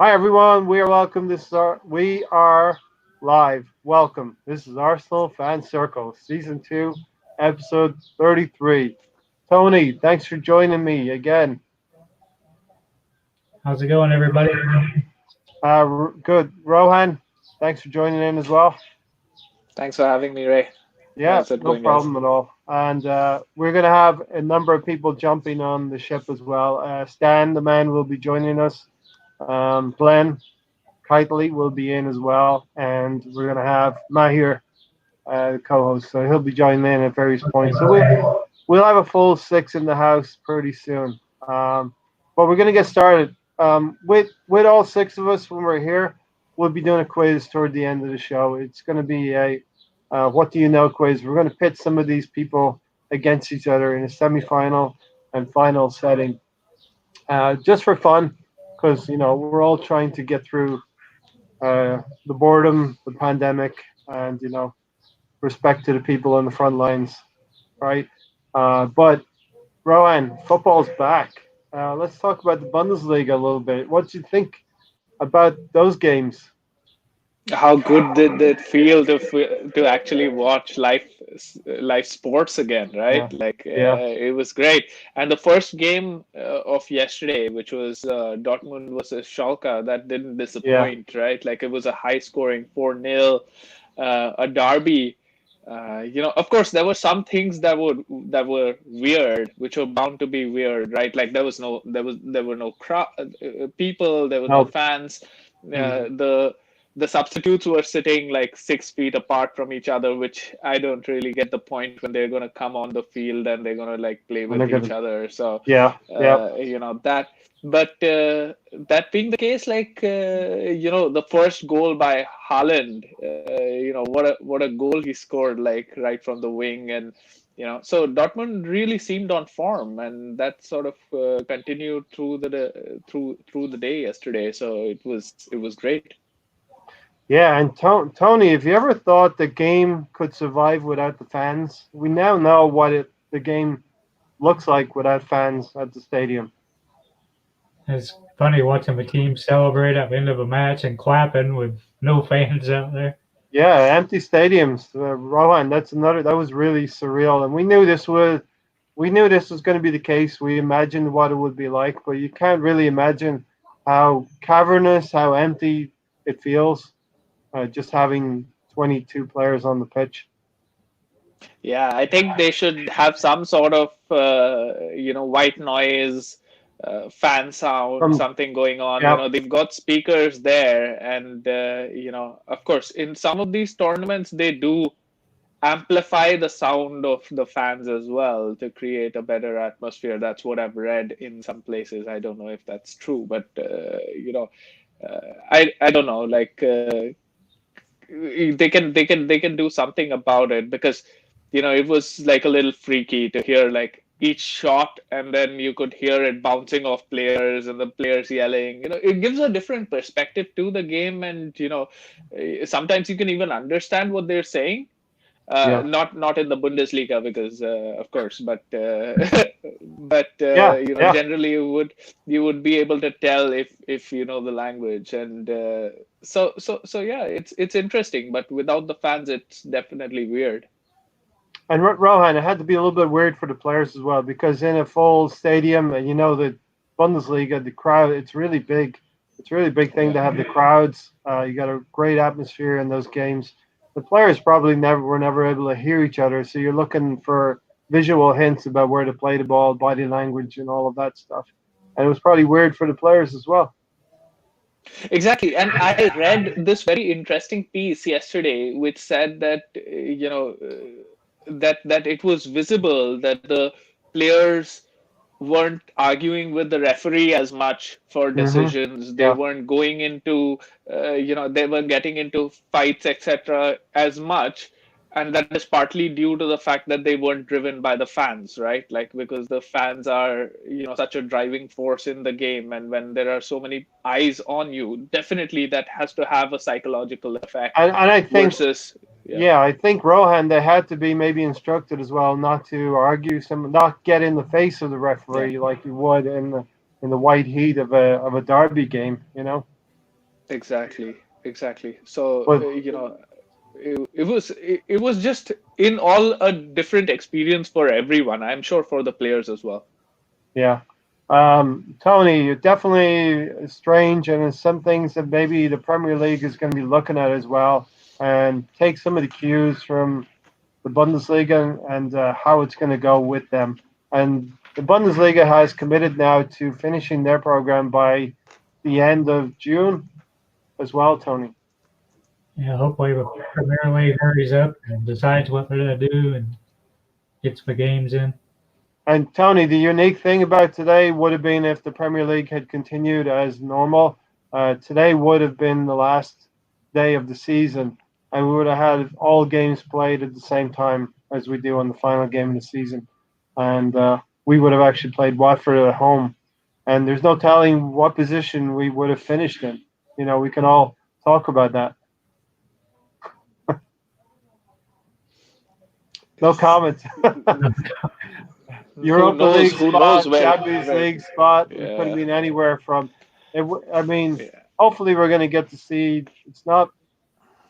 Hi everyone, we are welcome. We are live. Welcome. This is Arsenal Fan Circle, Season 2, Episode 33. Tony, thanks for joining me again. How's it going, everybody? Good. Rohan, thanks for joining in as well. Thanks for having me, Ray. Yeah, How's it no going, guys? problem at all. And we're going to have a number of people jumping on the ship as well. Stan, the man, will be joining us. Glenn Kitely will be in as well. And we're going to have Maahir co-host, so he'll be joining in at various points. So we'll have a full six in the house pretty soon. But we're gonna get started. With all six of us when we're here, we'll be doing a quiz toward the end of the show. It's gonna be a what do you know quiz. We're gonna pit some of these people against each other in a semi-final and final setting, just for fun, because we're all trying to get through the boredom, the pandemic, and respect to the people on the front lines, right? But Rowan, football's back. Let's talk about the Bundesliga a little bit. What do you think about those games? How good did it feel to actually watch live sports again, right? Yeah, Like yeah, it was great. And the first game of yesterday, which was Dortmund versus Schalke, that didn't yeah. disappoint, right? Like it was a high-scoring 4-0, a derby. Of course, there were some things that were weird, which were bound to be weird, right? Like there were no crowd, people, there were no No, fans. mm, The substitutes were sitting like 6 feet apart from each other, which I don't really get the point when they're going to come on the field and they're going to like play and they're with each gonna, other. So, yeah, yeah, that. But that being the case, like the first goal by Haaland, what a goal he scored, like right from the wing, and so Dortmund really seemed on form, and that sort of continued through the day yesterday. So it was great. yeah. And Tony, have you ever thought the game could survive without the fans? We now know what the game looks like without fans at the stadium. It's funny watching the team celebrate at the end of a match and clapping with no fans out there. Yeah, empty stadiums. Rohan, that's another. That was really surreal, and we knew this was going to be the case. We imagined what it would be like, but you can't really imagine how cavernous, how empty it feels, just having 22 players on the pitch. Yeah, I think they should have some sort of white noise, fan sound, From something going on. yeah, They've got speakers there, and of course, in some of these tournaments, they do amplify the sound of the fans as well to create a better atmosphere. That's what I've read in some places. I don't know if that's true, but I don't know. Like they can do something about it, because it was like a little freaky to hear like each shot, and then you could hear it bouncing off players and the players yelling. It gives a different perspective to the game, and sometimes you can even understand what they're saying. yeah, Not in the Bundesliga, because of course, but but yeah, yeah. generally you would be able to tell if you know the language. And so yeah, it's interesting, but without the fans it's definitely weird. And Rohan, it had to be a little bit weird for the players as well because in a full stadium, and the Bundesliga, the crowd, it's really big. It's a really big thing Yeah. to have the crowds. You got a great atmosphere in those games. The players probably were never able to hear each other, so you're looking for visual hints about where to play the ball, body language, and all of that stuff. And it was probably weird for the players as well. Exactly. And I read this very interesting piece yesterday, which said that that it was visible that the players weren't arguing with the referee as much for Hmm. decisions. They Yeah, weren't going into, they weren't getting into fights, etc., as much. And that is partly due to the fact that they weren't driven by the fans, right? Like, because the fans are, such a driving force in the game. And when there are so many eyes on you, definitely that has to have a psychological effect and I think versus, yeah. yeah, I think Rohan they had to be maybe instructed as well not to argue not get in the face of the Yeah. referee like you would in the white heat of a derby game. Exactly. So But it was just in all a different experience for everyone. I'm sure for the players as well. yeah, Tony, definitely strange, and it's some things that maybe the Premier League is going to be looking at as well, and take some of the cues from the Bundesliga and how it's going to go with them. And the Bundesliga has committed now to finishing their program by the end of June as well, Tony. Yeah, hopefully the Premier League hurries up and decides what they're going to do and gets the games in. And Tony, the unique thing about today would have been if the Premier League had continued as normal. Today would have been the last day of the season, and we would have had all games played at the same time as we do on the final game of the season. And we would have actually played Watford at home. And there's no telling what position we would have finished in. You know, we can all talk about that. No comment. Europa League spot, Champions League spot. Yeah. We could have been anywhere from. I mean, hopefully we're going to get to see. It's not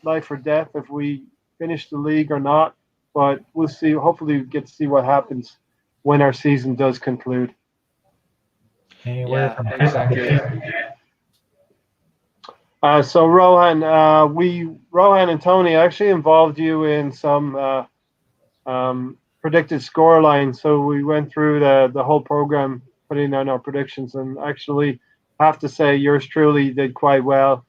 life or death if we finish the league or not, but we'll see. Hopefully, we get to see what happens when our season does conclude. Anywhere from exactly. So Rohan, Rohan and Tony actually involved you in some predicted score line. So we went through the whole program, putting down our predictions, and actually have to say yours truly did quite well,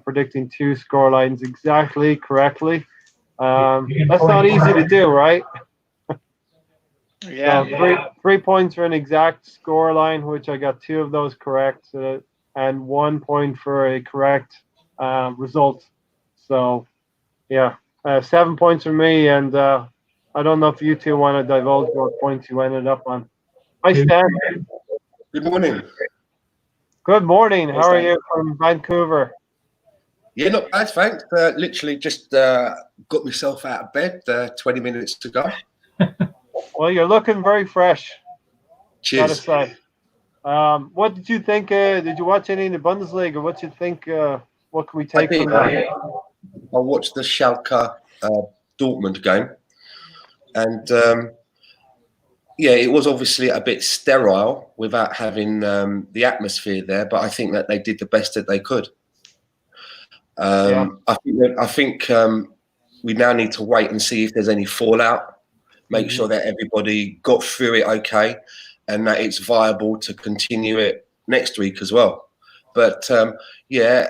predicting 2 score lines exactly correctly. That's not easy to do, right? Yeah. So 3 points for an exact score line, which I got 2 of those correct, and 1 point for a correct result. So, yeah, 7 points for me, and I don't know if you two want to divulge what points you ended up on. Hi, Stan. Good morning. Good morning. How are you from Vancouver? Yeah, not bad, thanks. Literally just got myself out of bed 20 minutes to go. Well, you're looking very fresh. Cheers. Gotta say. What did you think? Did you watch any of the Bundesliga? What did you think? What can we take from that? I watched the Schalke Dortmund game, and yeah, it was obviously a bit sterile without having the atmosphere there, but I think that they did the best that they could. I think we now need to wait and see if there's any fallout. Make sure that everybody got through it okay, and that it's viable to continue it next week as well. But yeah,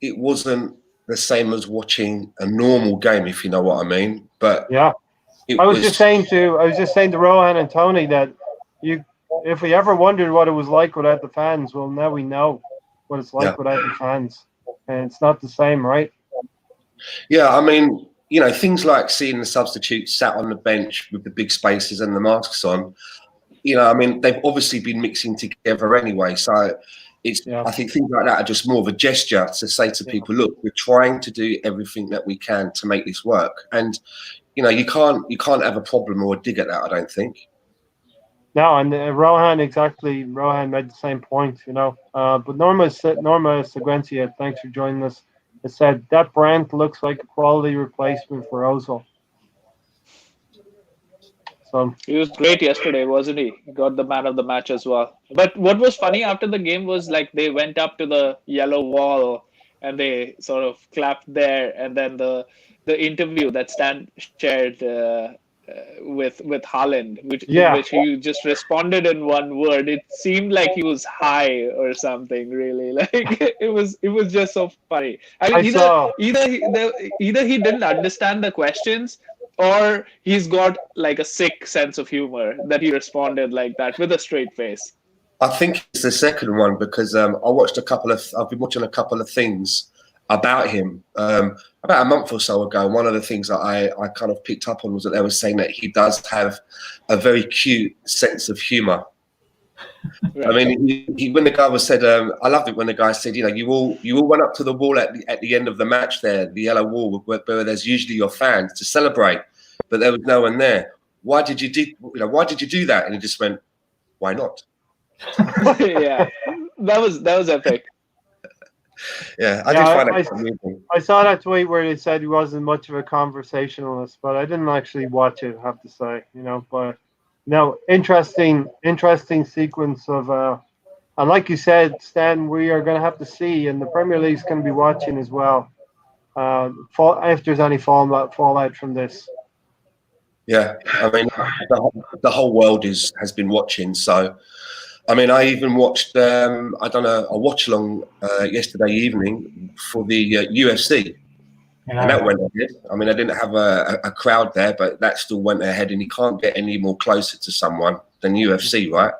it wasn't the same as watching a normal game, if you know what I mean. But yeah, I was just saying to Rohan and Tony that if we ever wondered what it was like without the fans, well, now we know what it's like without the fans, and it's not the same, right? Yeah, I mean, you know, things like seeing the substitutes sat on the bench with the big spaces and the masks on, you know, I mean, they've obviously been mixing together anyway. So it's, I think things like that are just more of a gesture to say to people, look, we're trying to do everything that we can to make this work. And, you know, you can't have a problem or a dig at that, I don't think. No, and Rohan made the same point, you know. But Norma Seguencia, thanks for joining us. It said that Brandt looks like a quality replacement for Ozil. So he was great yesterday, wasn't he? He got the man of the match as well. But what was funny after the game was like they went up to the yellow wall and they sort of clapped there, and then the interview that Stan shared with Haaland, which he just responded in one word. It seemed like he was high or something. Really, like it was just so funny. I mean, either he didn't understand the questions, or he's got like a sick sense of humor that he responded like that with a straight face. I think it's the second one because I've been watching a couple of things about him about a month or so ago. One of the things that I kind of picked up on was that they were saying that he does have a very cute sense of humor. Right. I mean, when the guy said, I loved it when the guy said, you know, you all went up to the wall at the end of the match there, the yellow wall where there's usually your fans to celebrate, but there was no one there. Why did you do that? And he just went, why not? Yeah, that was epic. Yeah, I Yeah, did find that amusing. I saw that tweet where they said he wasn't much of a conversationalist, but I didn't actually watch it, I have to say, but no, interesting sequence of and like you said, Stan, we are going to have to see, and the Premier League's going to be watching as well, if there's any fallout from this. Yeah, I mean, the whole world has been watching. So, I mean, I even watched I done a watch along yesterday evening for the UFC, and that went ahead. I mean, I didn't have a crowd there, but that still went ahead. And you can't get any more closer to someone than UFC, right?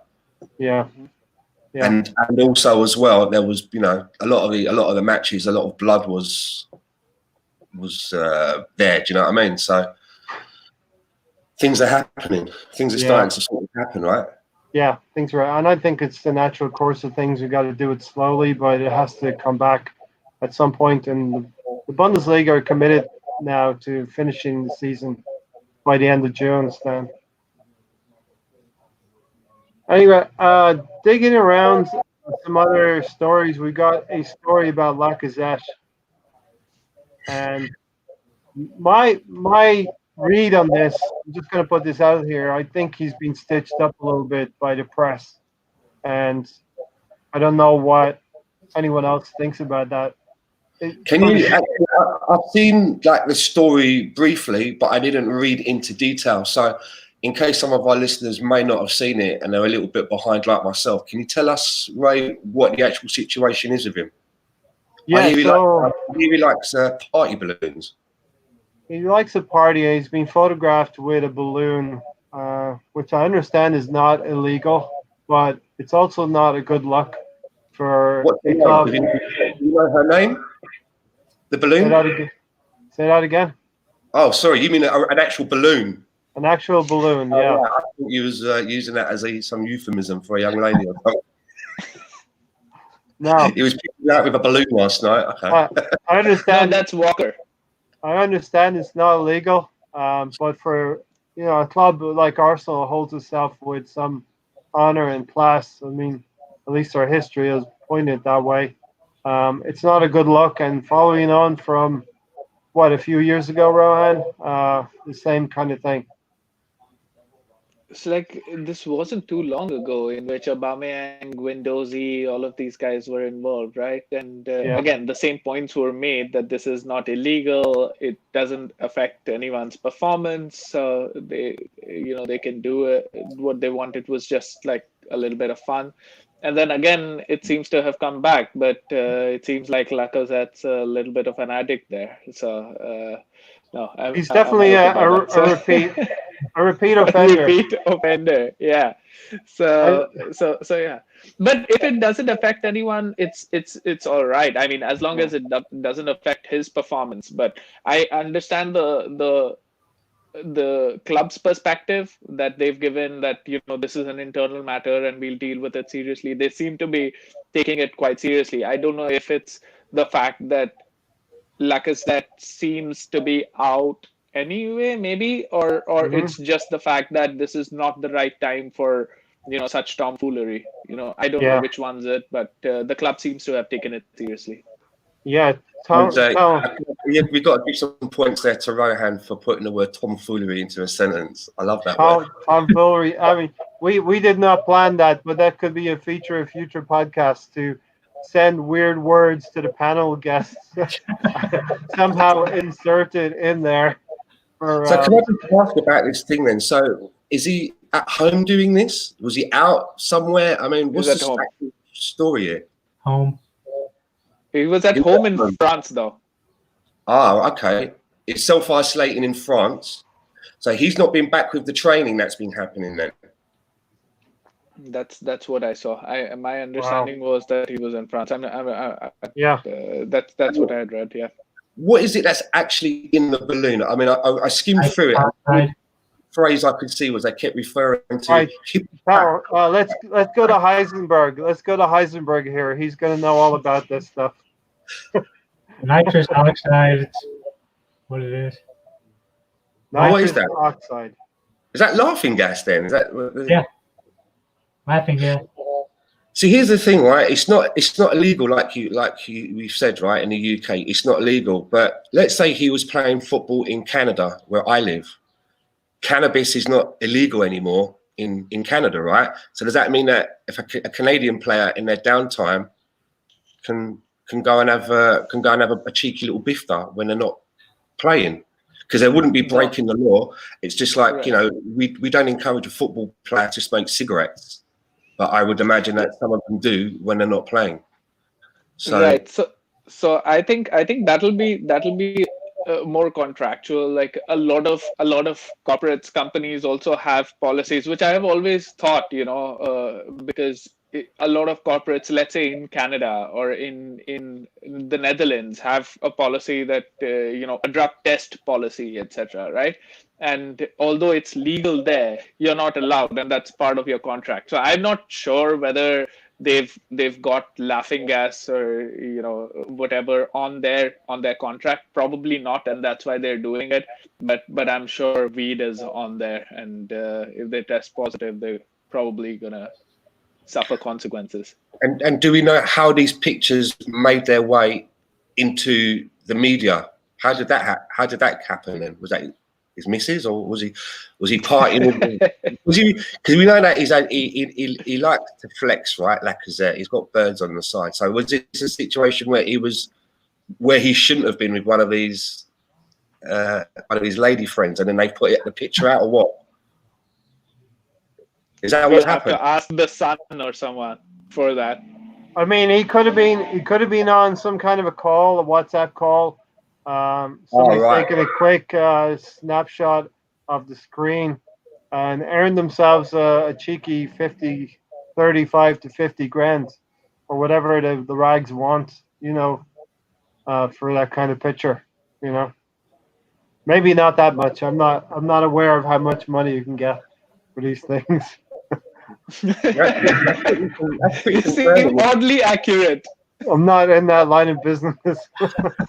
Yeah. Yeah. And also as well, there was a lot of the matches, a lot of blood was there. Do you know what I mean? So things are happening. Things are starting to sort of happen, right? Yeah, things are, and I think it's the natural course of things. We got to do it slowly, but it has to come back at some point. And the Bundesliga are committed now to finishing the season by the end of June, Stan. Anyway, digging around some other stories, we got a story about Lacazette, and my read on this, I'm just going to put this out here. I think he's been stitched up a little bit by the press, and I don't know what anyone else thinks about that. I've seen like the story briefly, but I didn't read into detail. So, in case some of our listeners may not have seen it and they're a little bit behind, like myself, can you tell us, Ray, what the actual situation is with him? Yeah, he really likes party balloons. He likes a party. He's been photographed with a balloon, which I understand is not illegal, but it's also not a good look for a club. Do you know her name? The balloon? Say that again. Oh, sorry. You mean an actual balloon? An actual balloon, yeah. I thought you was using that as some euphemism for a young lady or something. No. He was picking out with a balloon last night. Okay. I understand. No, that's Walker. I understand it's not illegal, but for a club like Arsenal holds itself with some honor and class. I mean, at least our history has pointed that way. It's not a good look, and following on from a few years ago, Rohan, the same kind of thing. It's like this wasn't too long ago in which Aubameyang, Guendouzi, all of these guys were involved, right? And again, the same points were made that this is not illegal. It doesn't affect anyone's performance. So they can do it. What they wanted was just like a little bit of fun. And then again, it seems to have come back, but it seems like Lacazette's a little bit of an addict there. So no, he's definitely a repeat. A repeat offender. Repeat offender, yeah. So yeah. But if it doesn't affect anyone, it's all right. I mean, as long as it doesn't affect his performance. But I understand the club's perspective that they've given that this is an internal matter and we'll deal with it seriously. They seem to be taking it quite seriously. I don't know if it's the fact that Lacazette seems to be out anyway, maybe, or it's just the fact that this is not the right time for such tomfoolery. I don't know which one's it, but the club seems to have taken it seriously. Yeah, we got to give some points there to Rohan for putting the word tomfoolery into a sentence. I love that word. Tomfoolery. I mean, we did not plan that, but that could be a feature of future podcasts to send weird words to the panel guests somehow inserted in there. So can I just ask about this thing then? So is he at home doing this? Was he out somewhere? I mean, what's the story here? Home. He was at home in France, though. Oh, okay. It's self-isolating in France. So he's not been back with the training that's been happening then? That's what I saw. My understanding was that he was in France. Yeah. That's what I had read. Yeah. What is it that's actually in the balloon? I mean, I skimmed through it. The phrase I could see was they kept referring to. Right. Let's go to Heisenberg. Let's go to Heisenberg here. He's going to know all about this stuff. Nitrous oxide. It's what it is. What is that? Oxide. Is that laughing gas then? Is that? Yeah. Laughing gas. See, here's the thing, right? It's not illegal we've said, right? In the UK, it's not illegal. But let's say he was playing football in Canada, where I live. Cannabis is not illegal anymore in Canada, right? So does that mean that if a Canadian player in their downtime can go and have a cheeky little bifter when they're not playing? Because they wouldn't be breaking the law. It's just like, Right. you know, we don't encourage a football player to smoke cigarettes. But I would imagine that some of them do when they're not playing. So, right. So I think that'll be more contractual. Like a lot of corporates, companies also have policies, which I have always thought, because a lot of corporates, let's say in Canada or in the Netherlands, have a policy that a drug test policy, etc. Right? And although it's legal there, you're not allowed, and that's part of your contract. So I'm not sure whether they've got laughing gas or whatever on their contract. Probably not, and that's why they're doing it. But I'm sure weed is on there, and if they test positive, they're probably gonna suffer consequences. and do we know how these pictures made their way into the media? How did that happen then? Was that his missus, or was he partying? Was he? Because we know that he likes to flex, right? Lacazette, he's got birds on the side. So was this a situation where he shouldn't have been with one of his lady friends, and then they put the picture out, or what? Is that what happened? To ask the son or someone for that. I mean, he could have been on some kind of a call, a WhatsApp call. Somebody's taking a quick snapshot of the screen and earned themselves a cheeky 35 to 50 grand or whatever the rags want, for that kind of picture, Maybe not that much. I'm not aware of how much money you can get for these things. You seem oddly accurate. I'm not in that line of business. But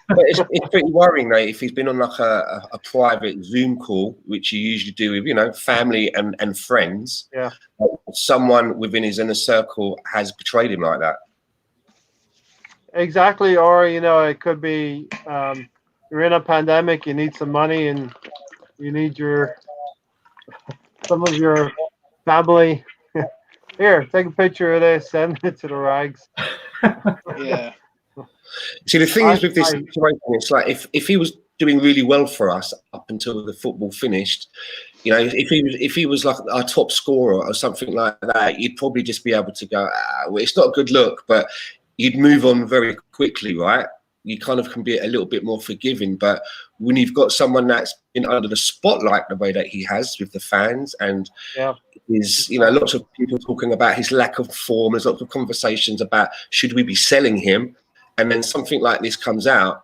it's pretty worrying, though, if he's been on like a private Zoom call, which you usually do with, family and friends. Yeah. Someone within his inner circle has betrayed him like that. Exactly. Or, it could be you're in a pandemic, you need some money, and you need some of your family. Here, take a picture of this, send it to the rags. Yeah. See, the thing is with this situation, it's like if he was doing really well for us up until the football finished, if he was like our top scorer or something like that, you'd probably just be able to go, well, it's not a good look, but you'd move on very quickly, right? You kind of can be a little bit more forgiving. But when you've got someone that's been under the spotlight the way that he has with the fans, and is lots of people talking about his lack of form, there's lots of conversations about should we be selling him, and then something like this comes out,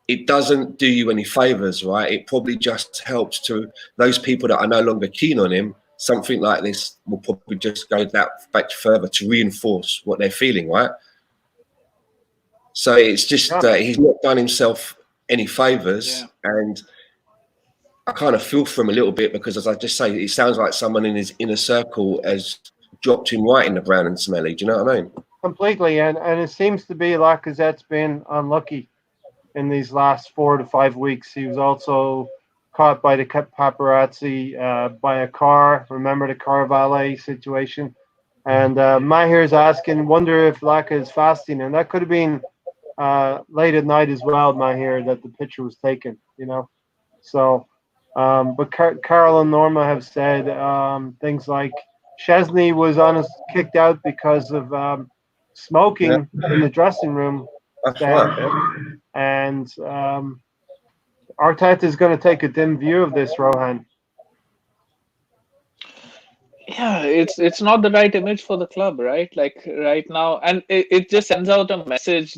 it doesn't do you any favors, right? It probably just helps to those people that are no longer keen on him. Something like this will probably just go that back further to reinforce what they're feeling, right? So it's just he's not done himself any favors, and I kind of feel for him a little bit because, as I just say, it sounds like someone in his inner circle has dropped him right in the brown and smelly. Do you know what I mean? Completely, and it seems to be Lacazette's been unlucky in these last 4 to 5 weeks. He was also caught by the paparazzi by a car. Remember the car valet situation? And Maahir's asking, wonder if Laka is fasting, and that could have been late at night as well, Maahir, that the picture was taken. So. But Carol and Norma have said things like Chesney was kicked out because of smoking in the dressing room. That's right. And Arteta is going to take a dim view of this, Rohan. Yeah, it's not the right image for the club, right? Like right now, and it just sends out a message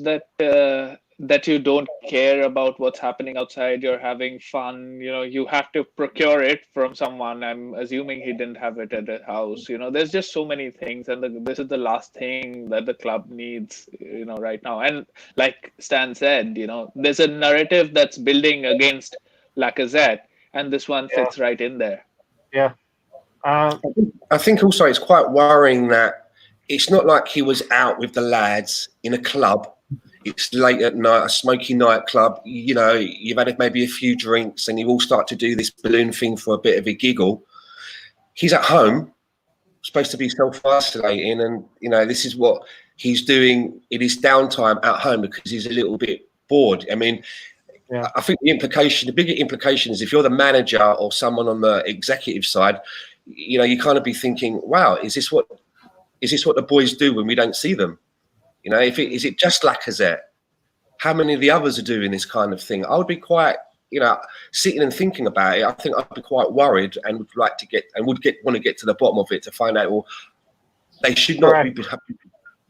that you don't care about what's happening outside. You're having fun. You have to procure it from someone. I'm assuming he didn't have it at the house. There's just so many things, and this is the last thing that the club needs, right now. And like Stan said, there's a narrative that's building against Lacazette, and this one fits right in there. Yeah. I think also it's quite worrying that it's not like he was out with the lads in a club. It's late at night, a smoky nightclub. You know, you've had maybe a few drinks and you all start to do this balloon thing for a bit of a giggle. He's at home, supposed to be self-isolating, and, you know, this is what he's doing in his downtime at home because he's a little bit bored. I mean, Yeah. I think the bigger implication is if you're the manager or someone on the executive side, you know, you kind of be thinking, wow, is this what the boys do when we don't see them? You know, is it just Lacazette? How many of the others are doing this kind of thing? I would be quite, you know, sitting and thinking about it. I think I'd be quite worried and would like to want to get to the bottom of it to find out, well, they should not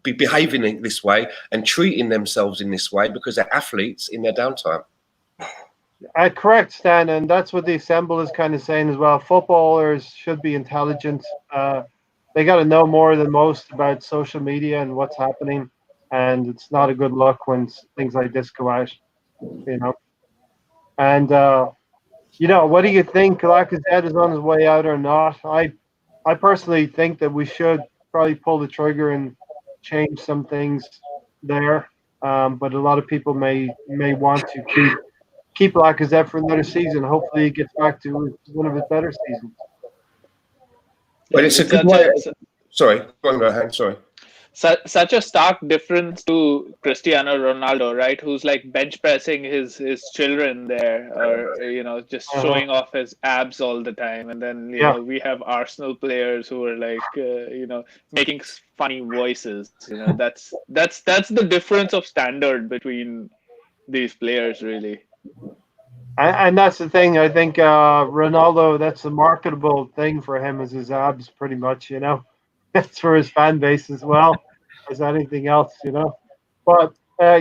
be behaving in this way and treating themselves in this way because they're athletes in their downtime. Correct, Stan, and that's what the Assemble is kind of saying as well. Footballers should be intelligent. They got to know more than most about social media and what's happening, and it's not a good look when things like this go out, you know. And, you know, what do you think? Lacazette is on his way out or not? I personally think that we should probably pull the trigger and change some things there, but a lot of people may want to keep Lacazette for another season. Hopefully he gets back to one of his better seasons. But it's a good way. Sorry, go on, Rohan, sorry. Such a stark difference to Cristiano Ronaldo, right? Who's like bench pressing his children there, or, you know, just showing off his abs all the time. And then, you know, we have Arsenal players who are like, you know, making funny voices. You know, that's the difference of standard between these players, really. And that's the thing. I think Ronaldo, that's a marketable thing for him, is his abs, pretty much, you know. That's for his fan base as well as anything else, you know. But,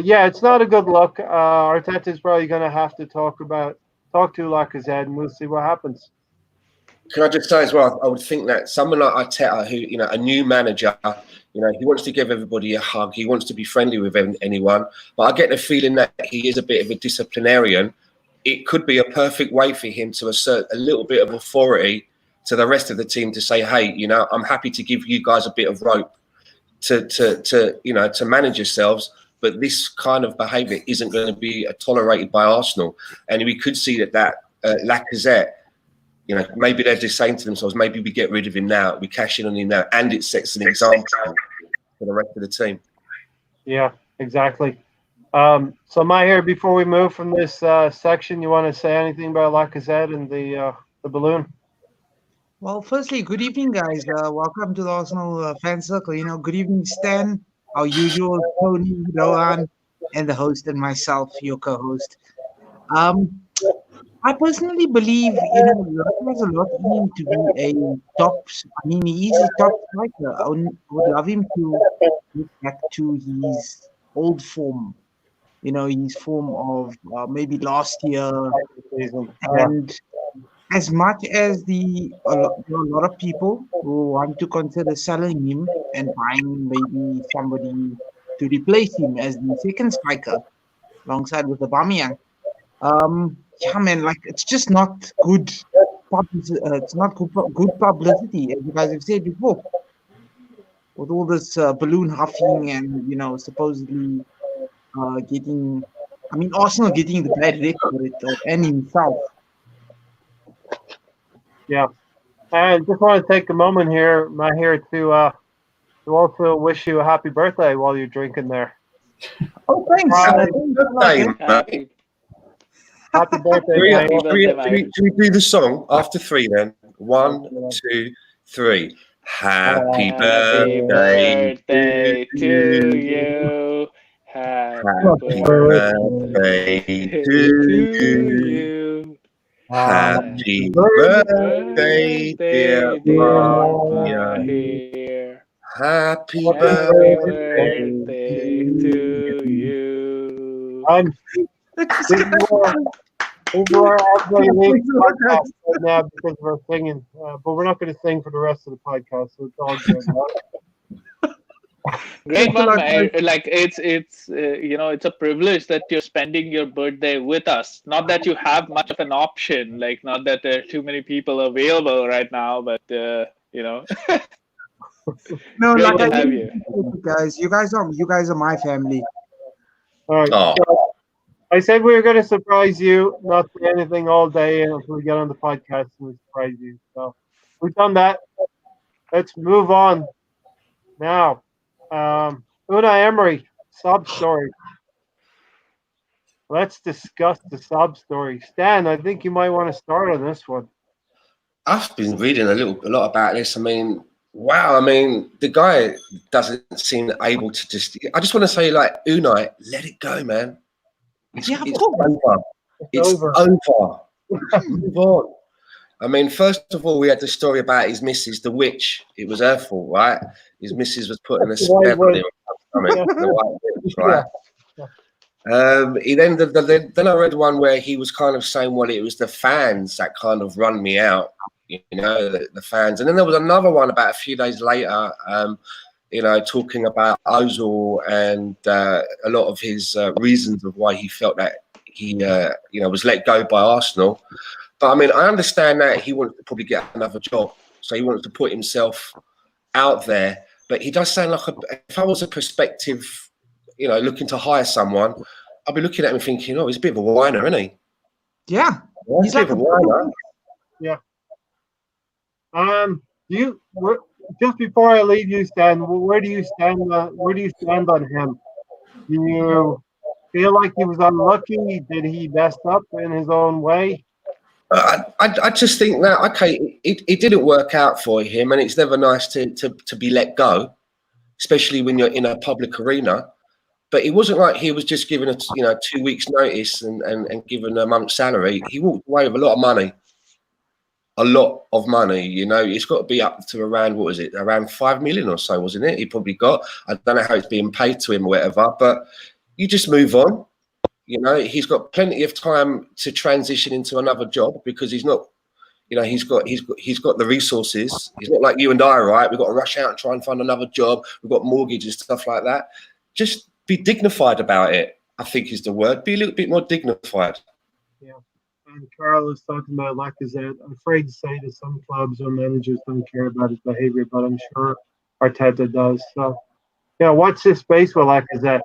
yeah, it's not a good look. Arteta's probably going to have to talk to Lacazette, and we'll see what happens. Can I just say as well, I would think that someone like Arteta, who, you know, a new manager, you know, he wants to give everybody a hug. He wants to be friendly with anyone. But I get the feeling that he is a bit of a disciplinarian. It could be a perfect way for him to assert a little bit of authority to the rest of the team to say, hey, you know, I'm happy to give you guys a bit of rope to you know, to manage yourselves. But this kind of behaviour isn't going to be tolerated by Arsenal. And we could see that Lacazette, you know, maybe they're just saying to themselves, maybe we get rid of him now, we cash in on him now, and it sets an example for the rest of the team. Yeah, exactly. So, Maahir, before we move from this section, you want to say anything about Lacazette and the balloon? Well, firstly, good evening, guys. Welcome to the Arsenal fan circle. You know, good evening, Stan, our usual Tony, Rohan, and the host, and myself, your co-host. I personally believe, you know, there's a lot in him to be a top. I mean, he is a top striker. I would love him to get back to his old form. You know, his form of maybe last year, and as much as there are a lot of people who want to consider selling him and buying maybe somebody to replace him as the second striker alongside with Aubameyang. Yeah, man, like, it's just not good publicity. It's not good publicity, as you guys have said before. With all this balloon huffing and, you know, supposedly Arsenal getting the bad rep for it, and himself. Yeah. I just want to take a moment here, Maahir, to also wish you a happy birthday while you're drinking there. Oh, thanks. Happy birthday, Can we do the song after three then? 1, 2, 3. Happy birthday to you. Happy birthday to you. Happy birthday, dear Maahir. Happy birthday to you. We are actually leaving the podcast right now because we're singing, but we're not going to sing for the rest of the podcast, so it's all good. Great one, man. Like, it's you know, it's a privilege that you're spending your birthday with us. Not that you have much of an option, like, not that there are too many people available right now, but you know. No, Great like to I have really you. appreciate you guys. You guys are my family. All right. Oh, So I said we were going to surprise you, not say anything all day until we get on the podcast and we surprise you. So we've done that. Let's move on now. Unai Emery, sob story. Let's discuss the sob story. Stan, I think you might want to start on this one. I've been reading a lot about this. I mean, wow. I mean, the guy doesn't seem able to just. I just want to say, like, Unai, let it go, man. It's Yeah, of it's course. over. It's over. Move on. I mean, first of all, we had the story about his missus, the witch. It was her fault, right? His missus was putting a spell White on him. witch. The white witch, right? He then I read one where he was kind of saying, well, it was the fans that kind of run me out, you know, the fans. And then there was another one about a few days later, you know, talking about Ozil and a lot of his reasons of why he felt that he, you know, was let go by Arsenal. But I mean, I understand that he wanted to probably get another job, so he wanted to put himself out there. But he does sound like if I was a prospective, you know, looking to hire someone, I'd be looking at him thinking, oh, he's a bit of a whiner, isn't he? Yeah. He's a bit of a whiner. Yeah. Just before I leave you, Stan, where do you stand? Where do you stand on him? Do you feel like he was unlucky? Did he mess up in his own way? I just think that okay, it didn't work out for him, and it's never nice to be let go, especially when you're in a public arena. But it wasn't like he was just given a 2 weeks notice and given a month's salary. He walked away with a lot of money. A lot of money, you know, it's got to be up to around, what was it, around 5 million or so, wasn't it? He probably got, I don't know how it's being paid to him or whatever, but you just move on. You know, he's got plenty of time to transition into another job because he's not, you know, he's got the resources. He's not like you and I, right? We've got to rush out and try and find another job. We've got mortgage and stuff like that. Just be dignified about it, I think is the word. Be a little bit more dignified. Yeah. And Carl is talking about Lacazette. I'm afraid to say that some clubs or managers don't care about his behavior, but I'm sure Arteta does. So, yeah, watch this space with Lacazette.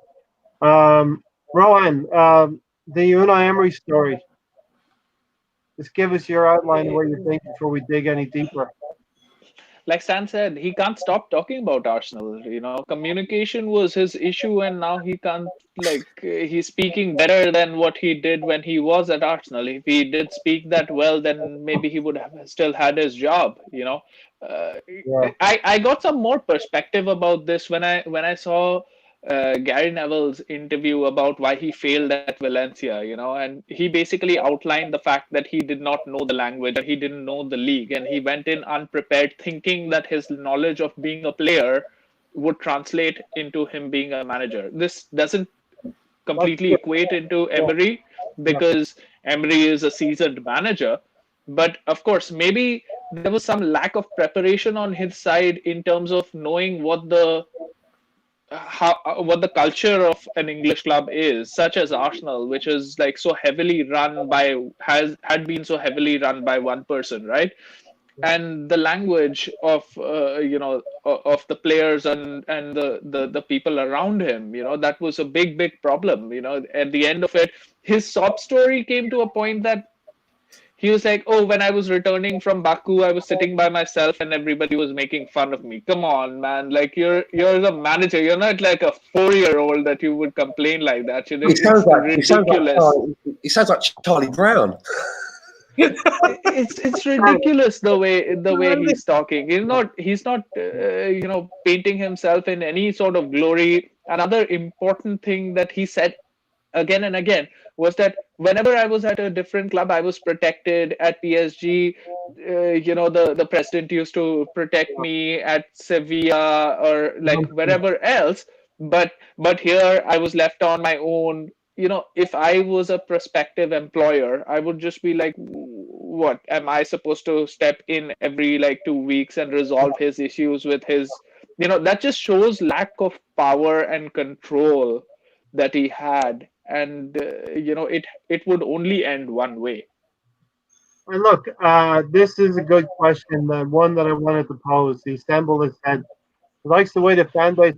Rowan, the Unai Emery story. Just give us your outline of what you think before we dig any deeper. Like Stan said, he can't stop talking about Arsenal. You know, communication was his issue, and now he can't. He's speaking better than what he did when he was at Arsenal. If he did speak that well, then maybe he would have still had his job. You know, Yeah. I got some more perspective about this when I saw Gary Neville's interview about why he failed at Valencia, you know, and he basically outlined the fact that he did not know the language, he didn't know the league, and he went in unprepared, thinking that his knowledge of being a player would translate into him being a manager. This doesn't completely equate into Emery because Emery is a seasoned manager. But of course, maybe there was some lack of preparation on his side in terms of knowing what the culture of an English club is, such as Arsenal, which is like so heavily run by had been so heavily run by one person, right? And the language of of the players and the people around him, you know, that was a big problem. You know, at the end of it, his sob story came to a point that he was like, oh, when I was returning from Baku, I was sitting by myself and everybody was making fun of me. Come on, man. Like, you're the manager. You're not like a 4-year-old that you would complain like that. You know, it's ridiculous. He sounds like Charlie Brown. It's ridiculous the way he's talking. He's not painting himself in any sort of glory. Another important thing that he said again and again was that whenever I was at a different club, I was protected. At PSG, the president used to protect me at Sevilla or like wherever else. But here I was left on my own. You know, if I was a prospective employer, I would just be like, what am I supposed to step in every like 2 weeks and resolve his issues with his, that just shows lack of power and control that he had. And, it would only end one way. And look, this is a good question, one that I wanted to pose. The Istanbul has said, He likes the way the fan base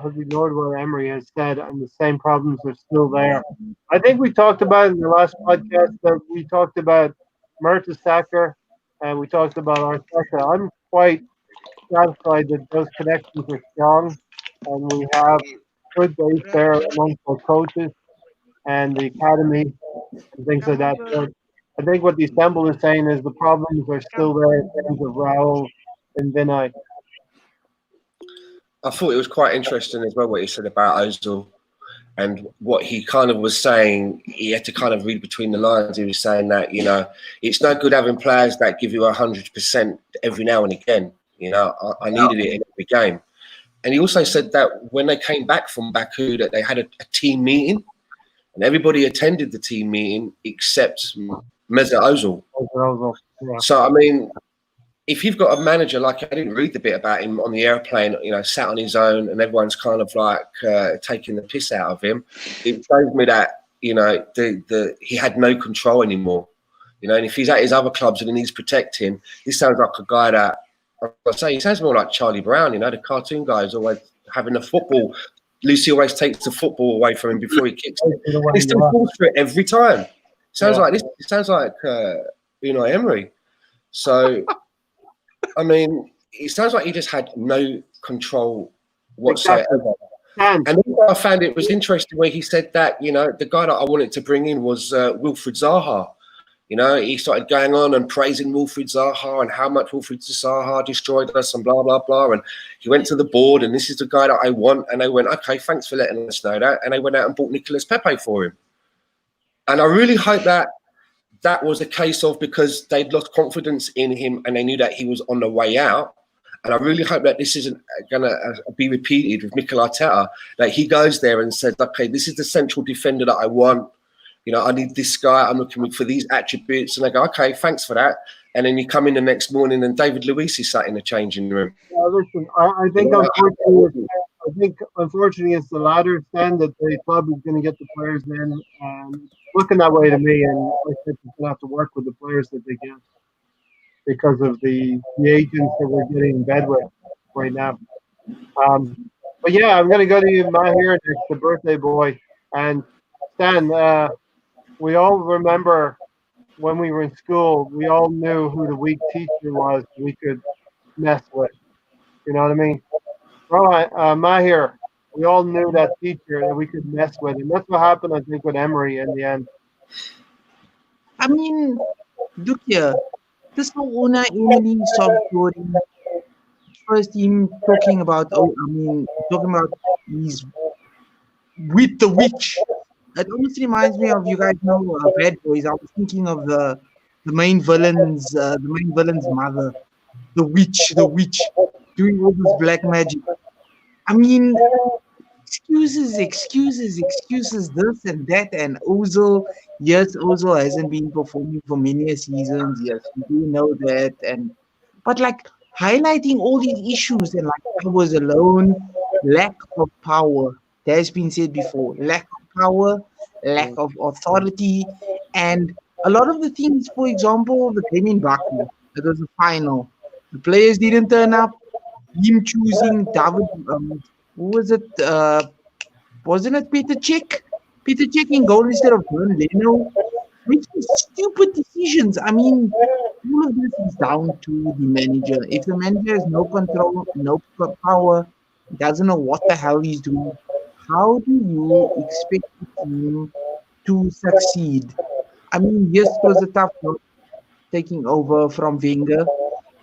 has ignored what Emery has said, and the same problems are still there. I think we talked about in the last podcast that we talked about Mertesacker and we talked about Arteta. I'm quite satisfied that those connections are strong, and we have good base there amongst our coaches and the academy and things like that. So I think what the Istanbul is saying is the problems are still there in terms of Raul and Vinay. I thought it was quite interesting as well what he said about Ozil and what he kind of was saying. He had to kind of read between the lines. He was saying that, you know, it's no good having players that give you 100% every now and again. You know, I needed it in every game. And he also said that when they came back from Baku, that they had a team meeting and everybody attended the team meeting except Mesut Ozil. Yeah. So, I mean, if you've got a manager like, I didn't read the bit about him on the airplane, you know, sat on his own and everyone's kind of like taking the piss out of him, it shows me that, you know, he had no control anymore. You know, and if he's at his other clubs and he needs protecting, this sounds like a guy that, I say, he sounds more like Charlie Brown, you know, the cartoon guy is always having the football. Lucy always takes the football away from him before he kicks it. He still falls for it every time. Sounds like this. It sounds like Unai Emery. So, I mean, it sounds like he just had no control whatsoever. Exactly. And also I found it was interesting where he said that, you know, the guy that I wanted to bring in was Wilfried Zaha. You know, he started going on and praising Wilfried Zaha and how much Wilfried Zaha destroyed us and blah, blah, blah. And he went to the board and this is the guy that I want. And they went, okay, thanks for letting us know that. And they went out and bought Nicolas Pepe for him. And I really hope that that was a case of because they'd lost confidence in him and they knew that he was on the way out. And I really hope that this isn't going to be repeated with Mikel Arteta, that he goes there and says, okay, this is the central defender that I want. You know, I need this guy. I'm looking for these attributes. And they go, okay, thanks for that. And then you come in the next morning and David Luiz is sat in the changing room. Yeah, listen, I think unfortunately it's the latter stand that the club is going to get the players in. Looking that way to me, and I think it's going to have to work with the players that they get because of the agents that we're getting in bed with right now. But yeah, I'm going to go to you, Maahir, next, the birthday boy. And Stan, we all remember when we were in school, we all knew who the weak teacher was we could mess with. You know what I mean? Right, Maahir, we all knew that teacher that we could mess with. And that's what happened, I think, with Emery in the end. I mean, look here. This whole Unai Emery story. First, him talking about, he's with the witch. It almost reminds me of, you guys know, Bad Boys. I was thinking of the main villain's mother, the witch, doing all this black magic. I mean, excuses, this and that, and Ozil. Yes, Ozil hasn't been performing for many seasons. Yes, we do know that, but like highlighting all these issues and like I was alone, lack of power. That has been said before. Lack of power, lack of authority, and a lot of the things. For example, the game in Baku, it was a final. The players didn't turn up. Him choosing David, who was it? Wasn't it Peter Cech? Peter Cech in goal instead of Bern Leno. Making stupid decisions. I mean, all of this is down to the manager. If the manager has no control, no power, doesn't know what the hell he's doing, how do you expect the team to succeed? I mean, yes, it was a tough job taking over from Wenger.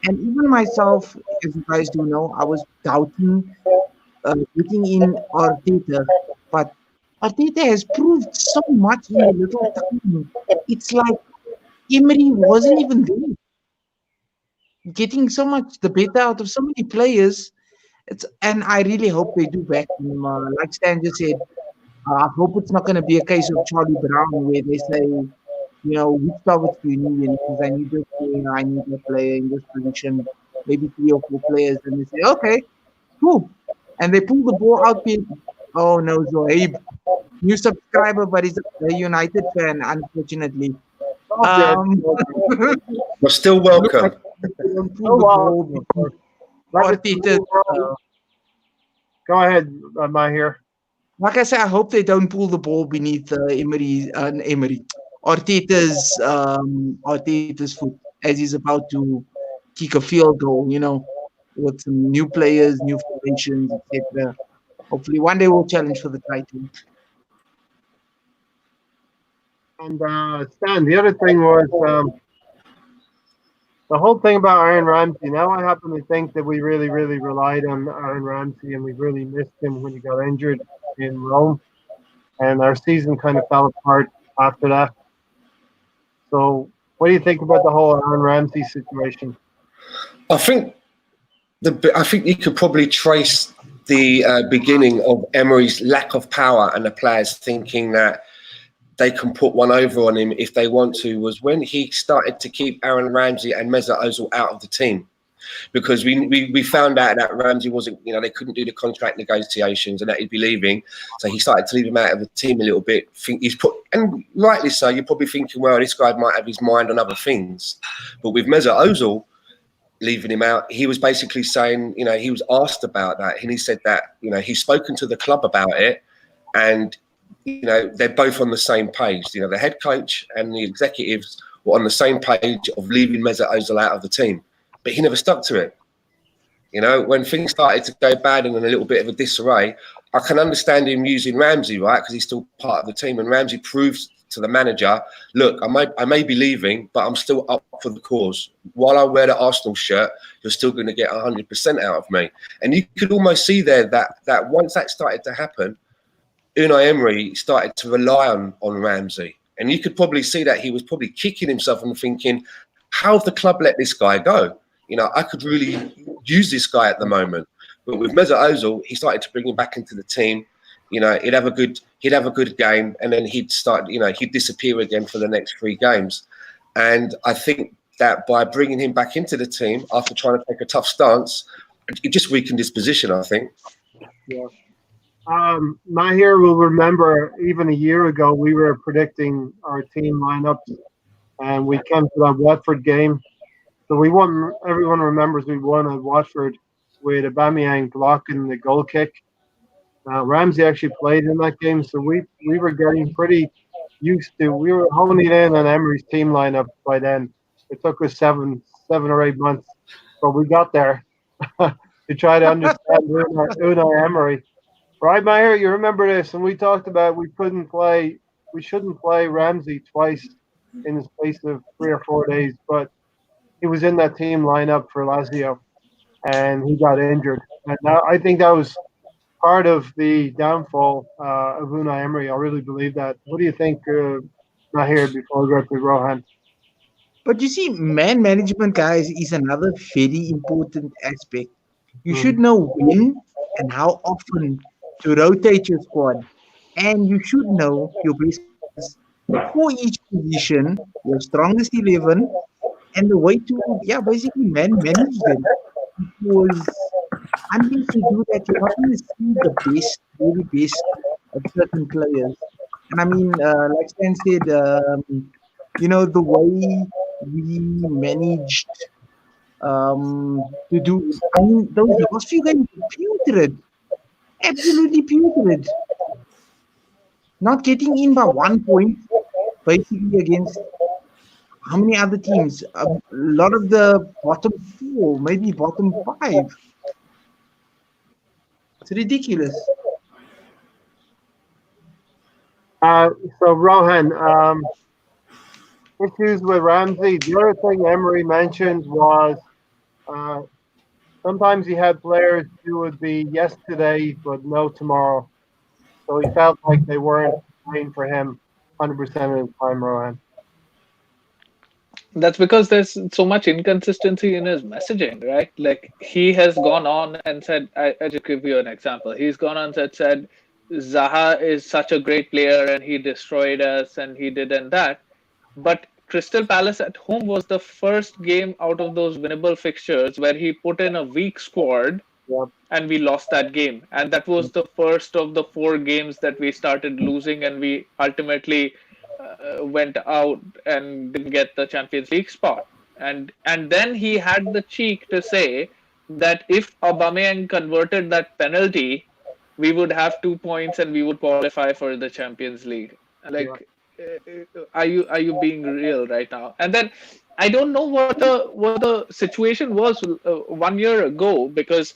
And even myself, as you guys do know, I was doubting getting in Arteta. But Arteta has proved so much in a little time. It's like Emery wasn't even there. Getting so much the better out of so many players. And I really hope they do back him. Like Stan just said, I hope it's not going to be a case of Charlie Brown where they say, you know, which targets do you need? Because I need this player, I need a player in this position, maybe 3 or 4 players. And they say, okay, cool. And they pull the ball out. Oh no, Zohaib. New subscriber, but he's a United fan, unfortunately. We're still welcome. Go ahead, Maahir. Like I say, I hope they don't pull the ball beneath Arteta's foot as he's about to kick a field goal. With some new players, new formations, etc. Hopefully, one day we'll challenge for the title. And Stan, the other thing was the whole thing about Aaron Ramsey. Now I happen to think that we really, really relied on Aaron Ramsey, and we really missed him when he got injured in Rome, and our season kind of fell apart after that. So, what do you think about the whole Aaron Ramsey situation? I think you could probably trace the beginning of Emery's lack of power and the players thinking that they can put one over on him if they want to, was when he started to keep Aaron Ramsey and Mesut Ozil out of the team. Because we found out that Ramsey wasn't, they couldn't do the contract negotiations and that he'd be leaving. So he started to leave him out of the team a little bit. And rightly so, you're probably thinking, well, this guy might have his mind on other things. But with Mesut Ozil leaving him out, he was basically saying, he was asked about that. And he said that, he's spoken to the club about it, and they're both on the same page. The head coach and the executives were on the same page of leaving Mesut Ozil out of the team, but he never stuck to it. When things started to go bad and in a little bit of a disarray, I can understand him using Ramsey, right? Because he's still part of the team, and Ramsey proves to the manager, look, I may be leaving, but I'm still up for the cause. While I wear the Arsenal shirt, you're still going to get 100% out of me. And you could almost see there that once that started to happen, Unai Emery started to rely on Ramsey. And you could probably see that he was probably kicking himself and thinking, how have the club let this guy go? I could really use this guy at the moment. But with Mesut Ozil, he started to bring him back into the team. He'd have a good game, and then he'd disappear again for the next 3 games. And I think that by bringing him back into the team after trying to take a tough stance, it just weakened his position, I think. Yeah. Maahir will remember even a year ago we were predicting our team lineups, and we came to that Watford game. So we won. Everyone remembers we won at Watford with Aubameyang blocking the goal kick. Ramsey actually played in that game, so we were getting pretty used to. We were honing in on Emery's team lineup by then. It took us 7 or 8 months, but we got there to try to understand Unai Emery. Right, Maahir, you remember this, and we talked about we shouldn't play Ramsey twice in the space of 3 or 4 days, but he was in that team lineup for Lazio, and he got injured. And now I think that was part of the downfall of Unai Emery. I really believe that. What do you think, Maahir, before we go to Rohan? But you see, man management, guys, is another very important aspect. You should know when and how often to rotate your squad, and you should know your best players for each position, your strongest 11, and the way to basically manage them. Because unless you do that, you're not going to see the very best of certain players. And I mean, like Stan said, the way we managed to do, I mean, those last few games were putrid. Absolutely putrid. Not getting in by 1 point, basically against how many other teams? A lot of the bottom 4, maybe bottom 5. It's ridiculous. So Rohan, issues with Ramsey. The other thing Emery mentioned was sometimes he had players who would be yes today but no tomorrow. So he felt like they weren't playing for him 100% of the time, Rohan. That's because there's so much inconsistency in his messaging, right? Like, he has gone on and said, I just give you an example. He's gone on and said, Zaha is such a great player and he destroyed us and he did and that. But Crystal Palace at home was the first game out of those winnable fixtures where he put in a weak squad, and we lost that game. And that was the first of the 4 games that we started losing, and we ultimately went out and didn't get the Champions League spot. And then he had the cheek to say that if Aubameyang converted that penalty, we would have 2 points and we would qualify for the Champions League. Like, are you being real right now? And then I don't know what the situation was 1 year ago, because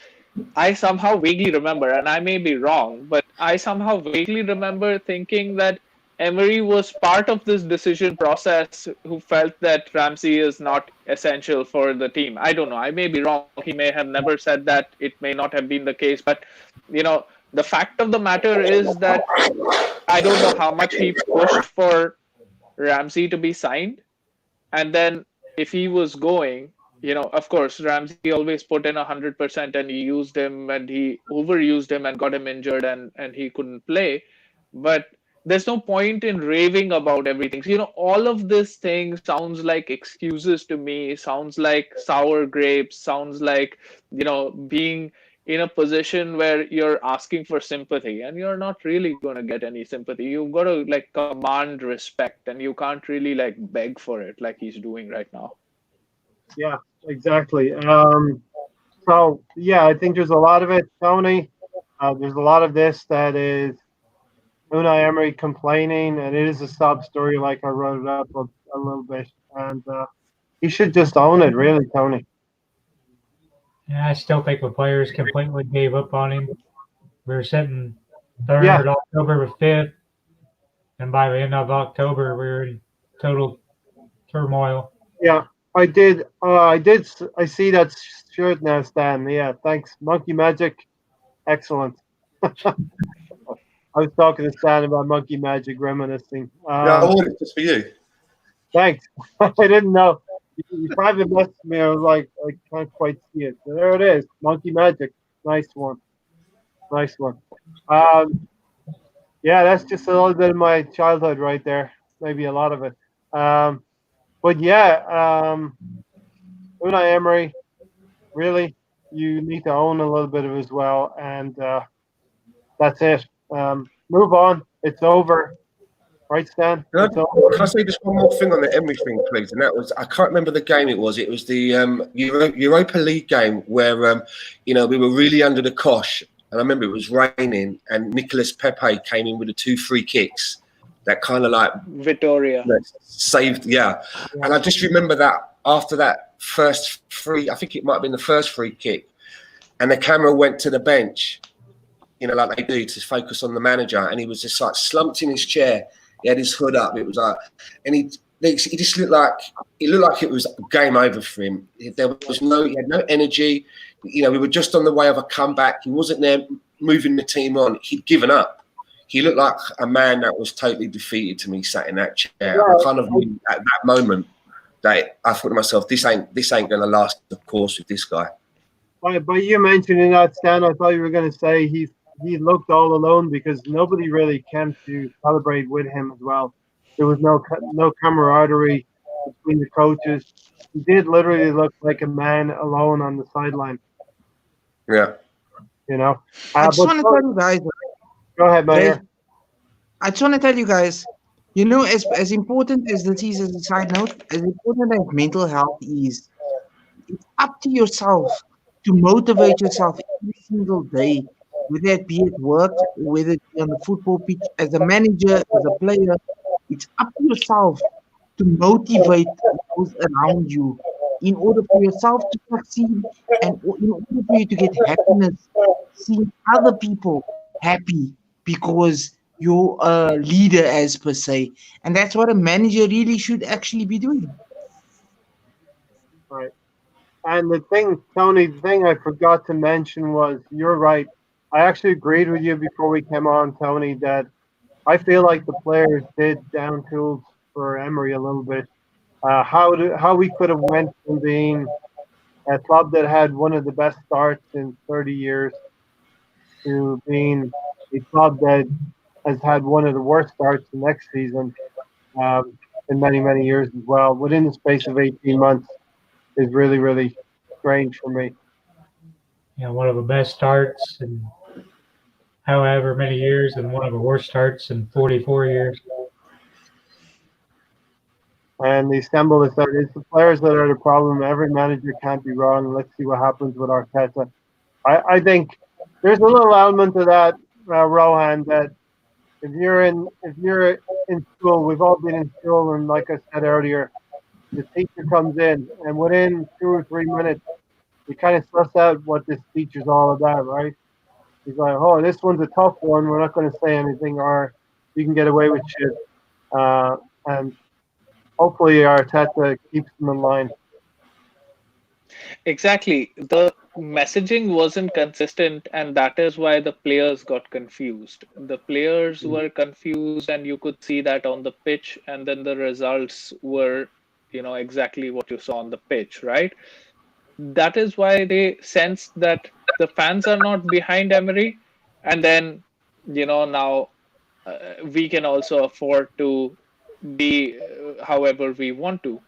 I somehow vaguely remember, and I may be wrong, but I somehow vaguely remember thinking that Emery was part of this decision process, who felt that Ramsey is not essential for the team. I don't know. I may be wrong. He may have never said that. It may not have been the case. But, the fact of the matter is that I don't know how much he pushed for Ramsey to be signed. And then if he was going, of course, Ramsey always put in 100%, and he used him and he overused him and got him injured, and he couldn't play. But there's no point in raving about everything. So, all of this thing sounds like excuses to me, sounds like sour grapes, sounds like, being in a position where you're asking for sympathy, and you're not really going to get any sympathy. You've got to command respect, and you can't really beg for it like he's doing right now. Yeah, exactly. So yeah, I think there's a lot of it, Tony. There's a lot of this that is Unai Emery complaining, and it is a sob story, like I wrote it up a little bit, and he should just own it, really, Tony. Yeah, I still think the players completely gave up on him. We were sitting third, October was fifth, and by the end of October, we were in total turmoil. Yeah, I did. I see that shirt now, Stan. Yeah, thanks. Monkey Magic, excellent. I was talking to Stan about Monkey Magic, reminiscing. Yeah, I ordered it just for you. Thanks. I didn't know. You private messaged me. I was like, I can't quite see it. So there it is. Monkey Magic. Nice one. Nice one. Yeah, that's just a little bit of my childhood right there. Maybe a lot of it. But yeah, Unai Emery, really, you need to own a little bit of it as well. And that's it. Move on. It's over. Right, Stan? Can I say just one more thing on the Emery thing, please? And that was, I can't remember the game it was. It was the Europa League game where, we were really under the cosh. And I remember it was raining, and Nicolas Pepe came in with the 2 free kicks that kind of Vittoria saved. Yeah. And I just remember that after that first free, I think it might have been the first free kick, and the camera went to the bench, like they do, to focus on the manager. And he was just slumped in his chair. He had his hood up. It was and he just looked like it was game over for him. He had no energy. We were just on the way of a comeback. He wasn't there moving the team on. He'd given up. He looked like a man that was totally defeated to me, sat in that chair. Yeah. I kind of knew at that moment that I thought to myself, this ain't going to last, of course, with this guy. By you mentioning that, Stan, I thought you were going to say he looked all alone, because nobody really came to celebrate with him as well. There was no camaraderie between the coaches. He did literally look like a man alone on the sideline. Yeah. I just want to tell you guys. Go ahead, Maahir. I just want to tell you guys, as important as this is as a side note, as important as mental health is, it's up to yourself to motivate yourself every single day, whether it be at work, whether it be on the football pitch, as a manager, as a player. It's up to yourself to motivate those around you in order for yourself to succeed, and in order for you to get happiness, seeing other people happy because you're a leader, as per se. And that's what a manager really should actually be doing. Right. And the thing, Tony, I forgot to mention was, you're right. I actually agreed with you before we came on, Tony, that I feel like the players did down tools for Emery a little bit. How we could have went from being a club that had one of the best starts in 30 years to being a club that has had one of the worst starts the next season in many, many years as well, within the space of 18 months, is really, really strange for me. One of the best starts in however many years, and one of the worst starts in 44 years. And the Istanbul is that it's the players that are the problem. Every manager can't be wrong. Let's see what happens with Arteta. I think there's a little element of that Rohan, that if you're in school, we've all been in school, and like I said earlier, the teacher comes in, and within 2 or 3 minutes, you kind of suss out what this teacher's all about, right? He's like, "Oh, this one's a tough one. We're not going to say anything, or you can get away with shit." And hopefully, Arteta keeps them in line. Exactly. The messaging wasn't consistent, and that is why the players got confused. The players were confused, and you could see that on the pitch, and then the results were, exactly what you saw on the pitch, right? That is why they sensed that the fans are not behind Emery, and then, now we can also afford to be however we want to.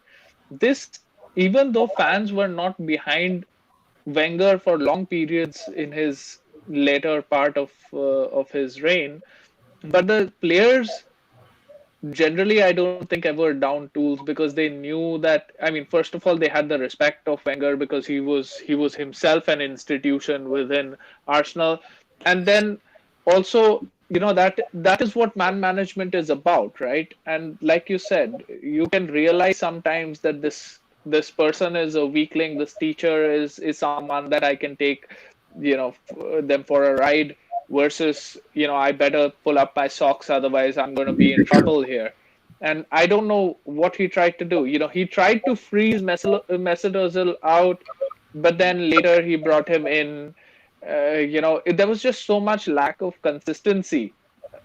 This, even though fans were not behind Wenger for long periods in his later part of his reign, but the players generally I don't think ever down tools because they knew that. I mean, first of all, they had the respect of Wenger because he was himself an institution within Arsenal, and then also that is what man management is about, right? And like you said, you can realize sometimes that this person is a weakling, this teacher is someone that I can take them for a ride versus I better pull up my socks, otherwise I'm going to be in trouble here. And I don't know what he tried to do. He tried to freeze Mesut Ozil out, but then later he brought him in. There was just so much lack of consistency.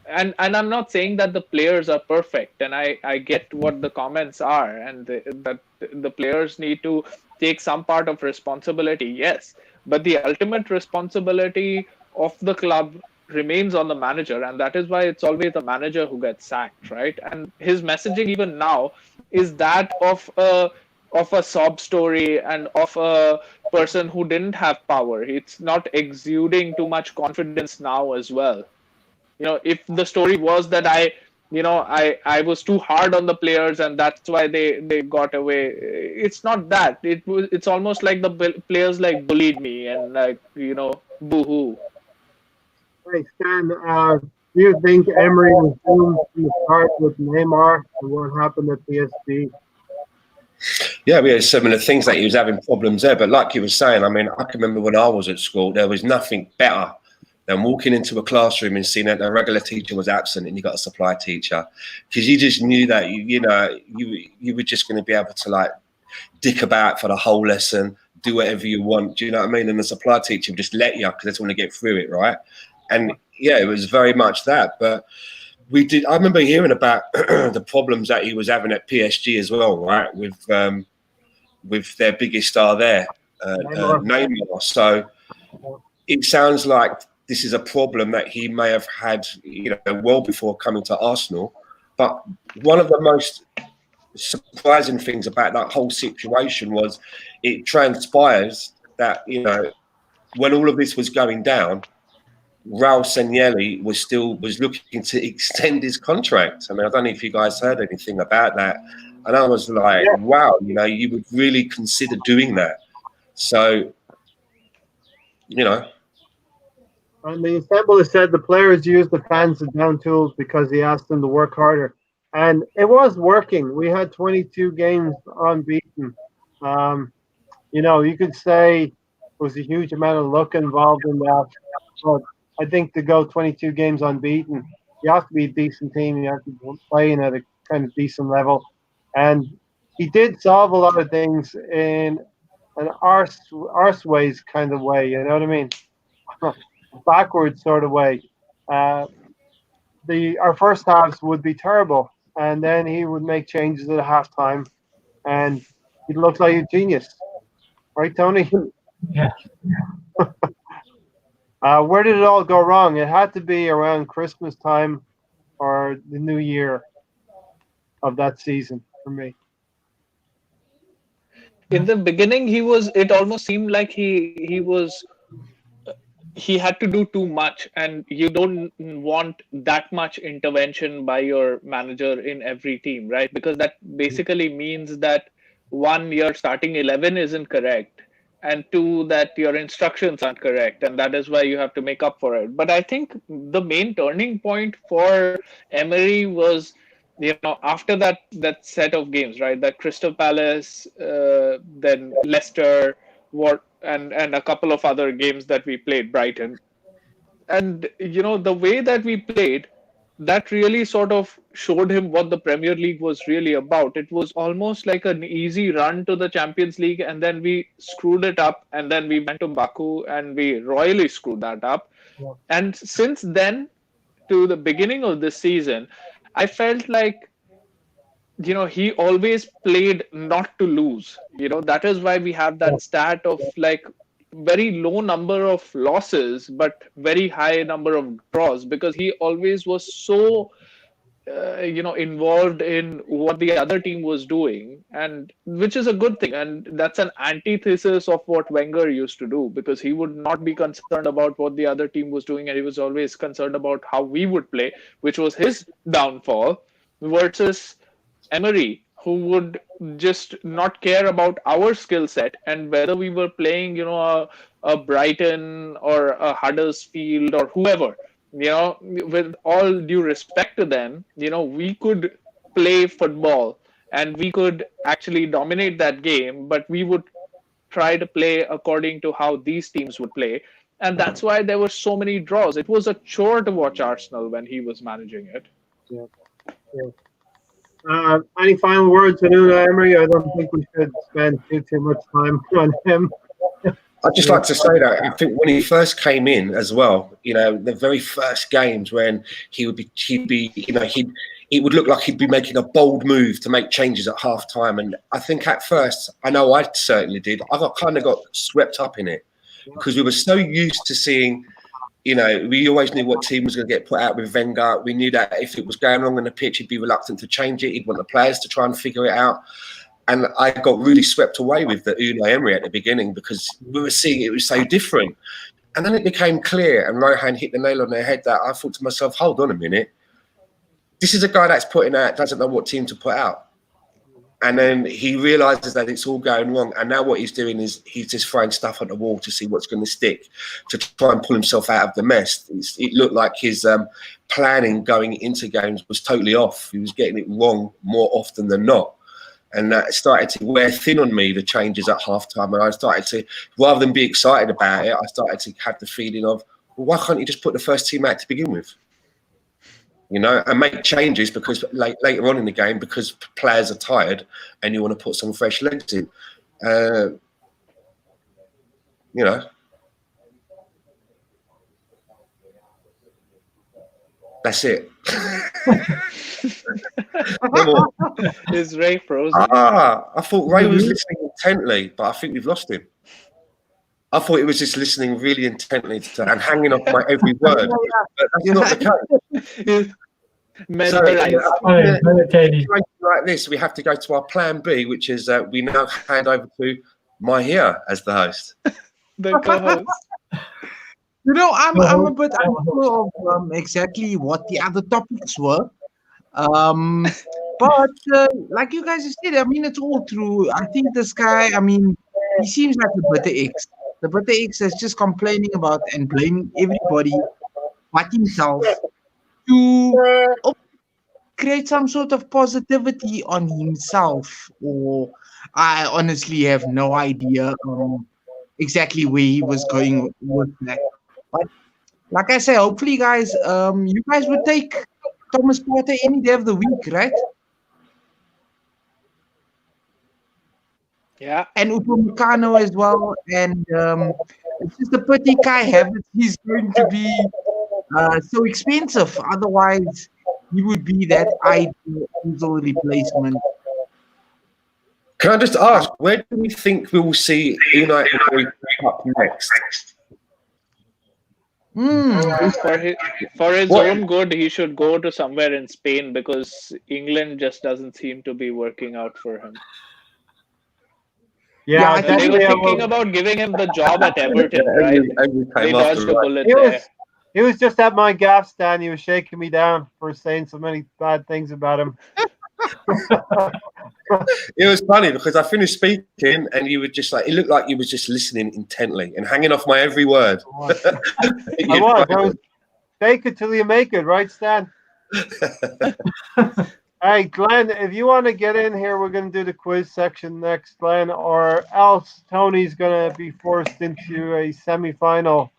And I'm not saying that the players are perfect, and I get what the comments are, and that the players need to take some part of responsibility, yes, but the ultimate responsibility of the club remains on the manager, and that is why it's always the manager who gets sacked, right? And his messaging even now is that of a sob story and of a person who didn't have power. It's not exuding too much confidence now as well. If the story was that I was too hard on the players and that's why they got away, it's not that. It's almost like the players like bullied me and like boo-hoo. Hey, Stan, do you think Emery was doomed from the start with Neymar and what happened at PSG? Yeah, we had similar things that he was having problems there. But like you were saying, I mean, I can remember when I was at school, there was nothing better than walking into a classroom and seeing that the regular teacher was absent and you got a supply teacher, because you just knew that you were just going to be able to like dick about for the whole lesson, do whatever you want. Do you know what I mean? And the supply teacher would just let you because they just want to get through it, right? And yeah, it was very much that. But I remember hearing about the problems that he was having at PSG as well, right? With their biggest star there, Neymar. So it sounds like this is a problem that he may have had, well before coming to Arsenal. But one of the most surprising things about that whole situation was it transpires that, when all of this was going down, Raul Sanllehi was looking to extend his contract. I mean, I don't know if you guys heard anything about that. And I was like, wow, you would really consider doing that. So, I mean, Istanbul has said the players use the fans as down tools because he asked them to work harder. And it was working. We had 22 games unbeaten. You could say there was a huge amount of luck involved in that. But I think to go 22 games unbeaten, you have to be a decent team. You have to be playing at a kind of decent level. And he did solve a lot of things in an arseways kind of way. You know what I mean? Backwards sort of way. Uh, our first halves would be terrible, and then he would make changes at halftime, and he'd look like a genius, right, Tony? Yeah. Where did it all go wrong? It had to be around Christmas time or the New Year of that season for me. In the beginning, it almost seemed like he had to do too much, and you don't want that much intervention by your manager in every team, right? Because that basically means that one, your starting 11 isn't correct, and two, that your instructions aren't correct, and that is why you have to make up for it. But I think the main turning point for Emery was, after that set of games, right? That Crystal Palace, then Leicester, and a couple of other games that we played, Brighton. And the way that we played, that really sort of showed him what the Premier League was really about. It was almost like an easy run to the Champions League, and then we screwed it up, and then we went to Baku and we royally screwed that up. Yeah. And since then to the beginning of this season, I felt like he always played not to lose. That is why we have that stat of like very low number of losses, but very high number of draws, because he always was so, involved in what the other team was doing, and which is a good thing. And that's an antithesis of what Wenger used to do, because he would not be concerned about what the other team was doing, and he was always concerned about how we would play, which was his downfall, versus Emery, who would just not care about our skill set and whether we were playing, a Brighton or a Huddersfield or whoever. With all due respect to them, we could play football and we could actually dominate that game, but we would try to play according to how these teams would play. And that's why there were so many draws. It was a chore to watch Arsenal when he was managing it. Yeah. Any final words on Unai Emery? I don't think we should spend too much time on him. I'd just like to say that I think when he first came in as well, the very first games when it would look like he'd be making a bold move to make changes at half time. And I think at first, I know I certainly did, I kind of got swept up in it because we were so used to seeing, we always knew what team was going to get put out with Wenger. We knew that if it was going wrong on the pitch, he'd be reluctant to change it. He'd want the players to try and figure it out. And I got really swept away with the Unai Emery at the beginning because we were seeing it was so different. And then it became clear, and Rohan hit the nail on the head, that I thought to myself, hold on a minute. This is a guy that's putting out, doesn't know what team to put out. And then he realizes that it's all going wrong. And now what he's doing is he's just throwing stuff at the wall to see what's going to stick, to try and pull himself out of the mess. It looked like his planning going into games was totally off. He was getting it wrong more often than not. And that started to wear thin on me, the changes at halftime. And I started to, rather than be excited about it, I started to have the feeling of, well, why can't you just put the first team out to begin with? And make changes because later on in the game, because players are tired and you want to put some fresh legs in. That's it. Is Ray frozen? I thought Ray was listening intently, but I think we've lost him. I thought he was just listening really intently and hanging off my every word. But that's not the case. Like this, we have to go to our plan B, which is we now hand over to Maahir as the host. The co-host. I'm a bit unsure of exactly what the other topics were. But like you guys said, it's all true. I think this guy, he seems like a bitter ex. The bitter ex is just complaining about and blaming everybody but himself to create some sort of positivity on himself. Or I honestly have no idea exactly where he was going with that. But like I say, hopefully, guys, you guys would take Thomas Partey any day of the week, right? Yeah. And Upamecano as well. And it's just a pity Kai Havertz is going to be so expensive. Otherwise, he would be that ideal replacement. Can I just ask, where do we think we will see Unai Emery up next? For his own good, he should go to somewhere in Spain, because England just doesn't seem to be working out for him. Yeah, I think They were thinking about giving him the job at Everton, right? They dodged a bullet there. He was just at my gaff stand. He was shaking me down for saying so many bad things about him. It was funny because I finished speaking and you were just like, it looked like you was just listening intently and hanging off my every word. I was fake it till you make it, right, Stan? Hey, Glenn, if you want to get in here, we're going to do the quiz section next, Glenn, or else Tony's going to be forced into a semi-final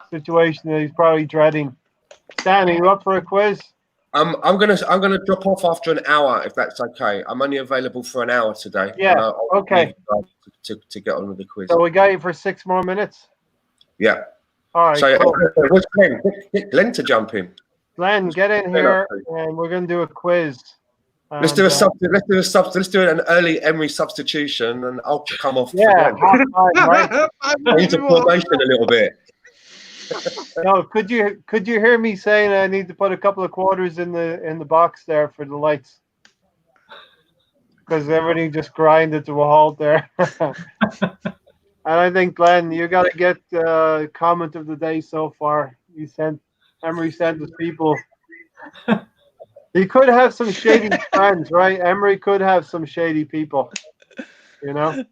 situation that he's probably dreading. Stan, are you up for a quiz? I'm gonna drop off after an hour if that's okay. I'm only available for an hour today. Yeah. Okay. To get on with the quiz. So we got you for 6 more minutes. Yeah. All right. So Cool. what's Glenn? Get Glenn to jump in. Glenn, get in here, and we're going to do a quiz. Let's do an early Emery substitution, and I'll come off. Yeah. Right? Into formation a little bit. No, could you hear me saying I need to put a couple of quarters in the box there for the lights? Because everything just grinded to a halt there. And I think, Glenn, you got to get comment of the day so far. Emery sent his people. He could have some shady friends, right? Emery could have some shady people, you know.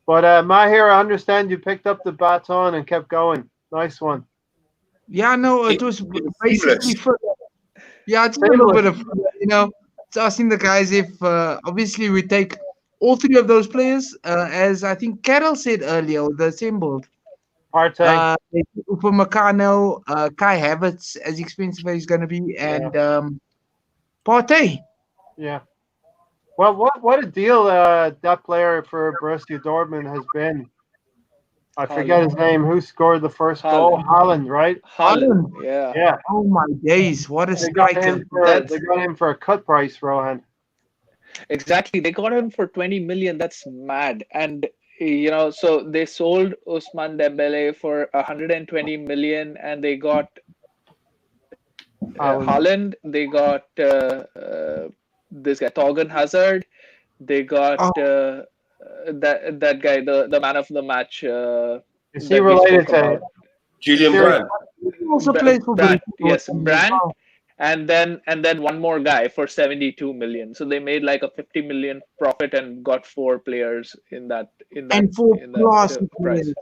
But Maahir, I understand you picked up the baton and kept going. Nice one. Yeah, no, it was basically for. Yeah, it's a little bit of, it's asking the guys if obviously we take all three of those players, as I think Carol said earlier, the assembled. Partey. Upamecano, Kai Havertz, as expensive as he's going to be, and Partey. Yeah. Well, what a deal that player for Borussia Dortmund has been. I forget his name. Who scored the first goal? Haaland, right? Haaland, yeah. Yeah. Oh my days! What a striker! They got him for a cut price, Rohan. Exactly. They got him for 20 million. That's mad. And so they sold Ousmane Dembele for 120 million, and they got Haaland. They got this guy Torgan Hazard. They got that guy, the man of the match. Is he related to Julian Brandt? He also plays for Brandt. Yes, Brandt. And then one more guy for 72 million. So they made like a 50 million profit and got 4 players in that and 4 plus players.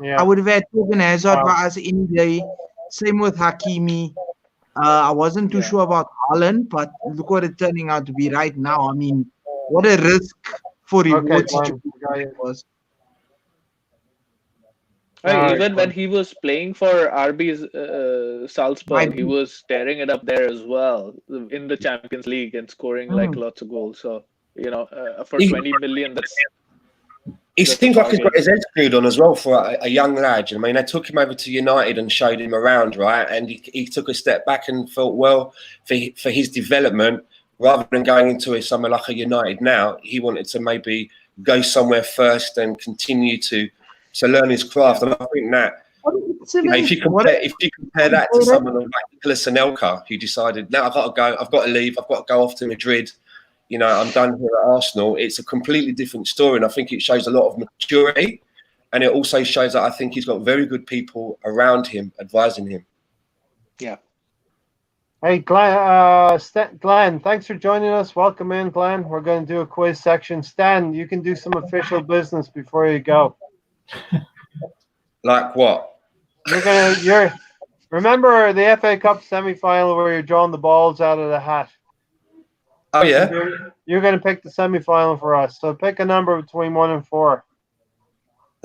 Yeah. I would have had Torgan Hazard by us any day. Same with Hakimi. I wasn't too sure about Haaland, but look what it's turning out to be right now. I mean, what a risk for reward situation it was. Even when he was playing for RB Salzburg, he was tearing it up there as well in the Champions League and scoring like lots of goals. So, for 20 million, he seems like he's got his head screwed on as well for a young lad. I mean, they took him over to United and showed him around, right? And he took a step back and felt, well, for his development, rather than going into somewhere like a United now, he wanted to maybe go somewhere first and continue to learn his craft. And I think that if you compare that to someone like Nicolas Anelka, who decided, now I've got to leave, I've got to go off to Madrid, I'm done here at Arsenal. It's a completely different story, and I think it shows a lot of maturity, and it also shows that I think he's got very good people around him advising him. Yeah. Hey, Glenn, thanks for joining us. Welcome in, Glenn. We're going to do a quiz section. Stan, you can do some official business before you go. Like what? Remember the FA Cup semi-final where you're drawing the balls out of the hat? Oh, yeah? You're going to pick the semi-final for us. So pick a number between 1 and 4.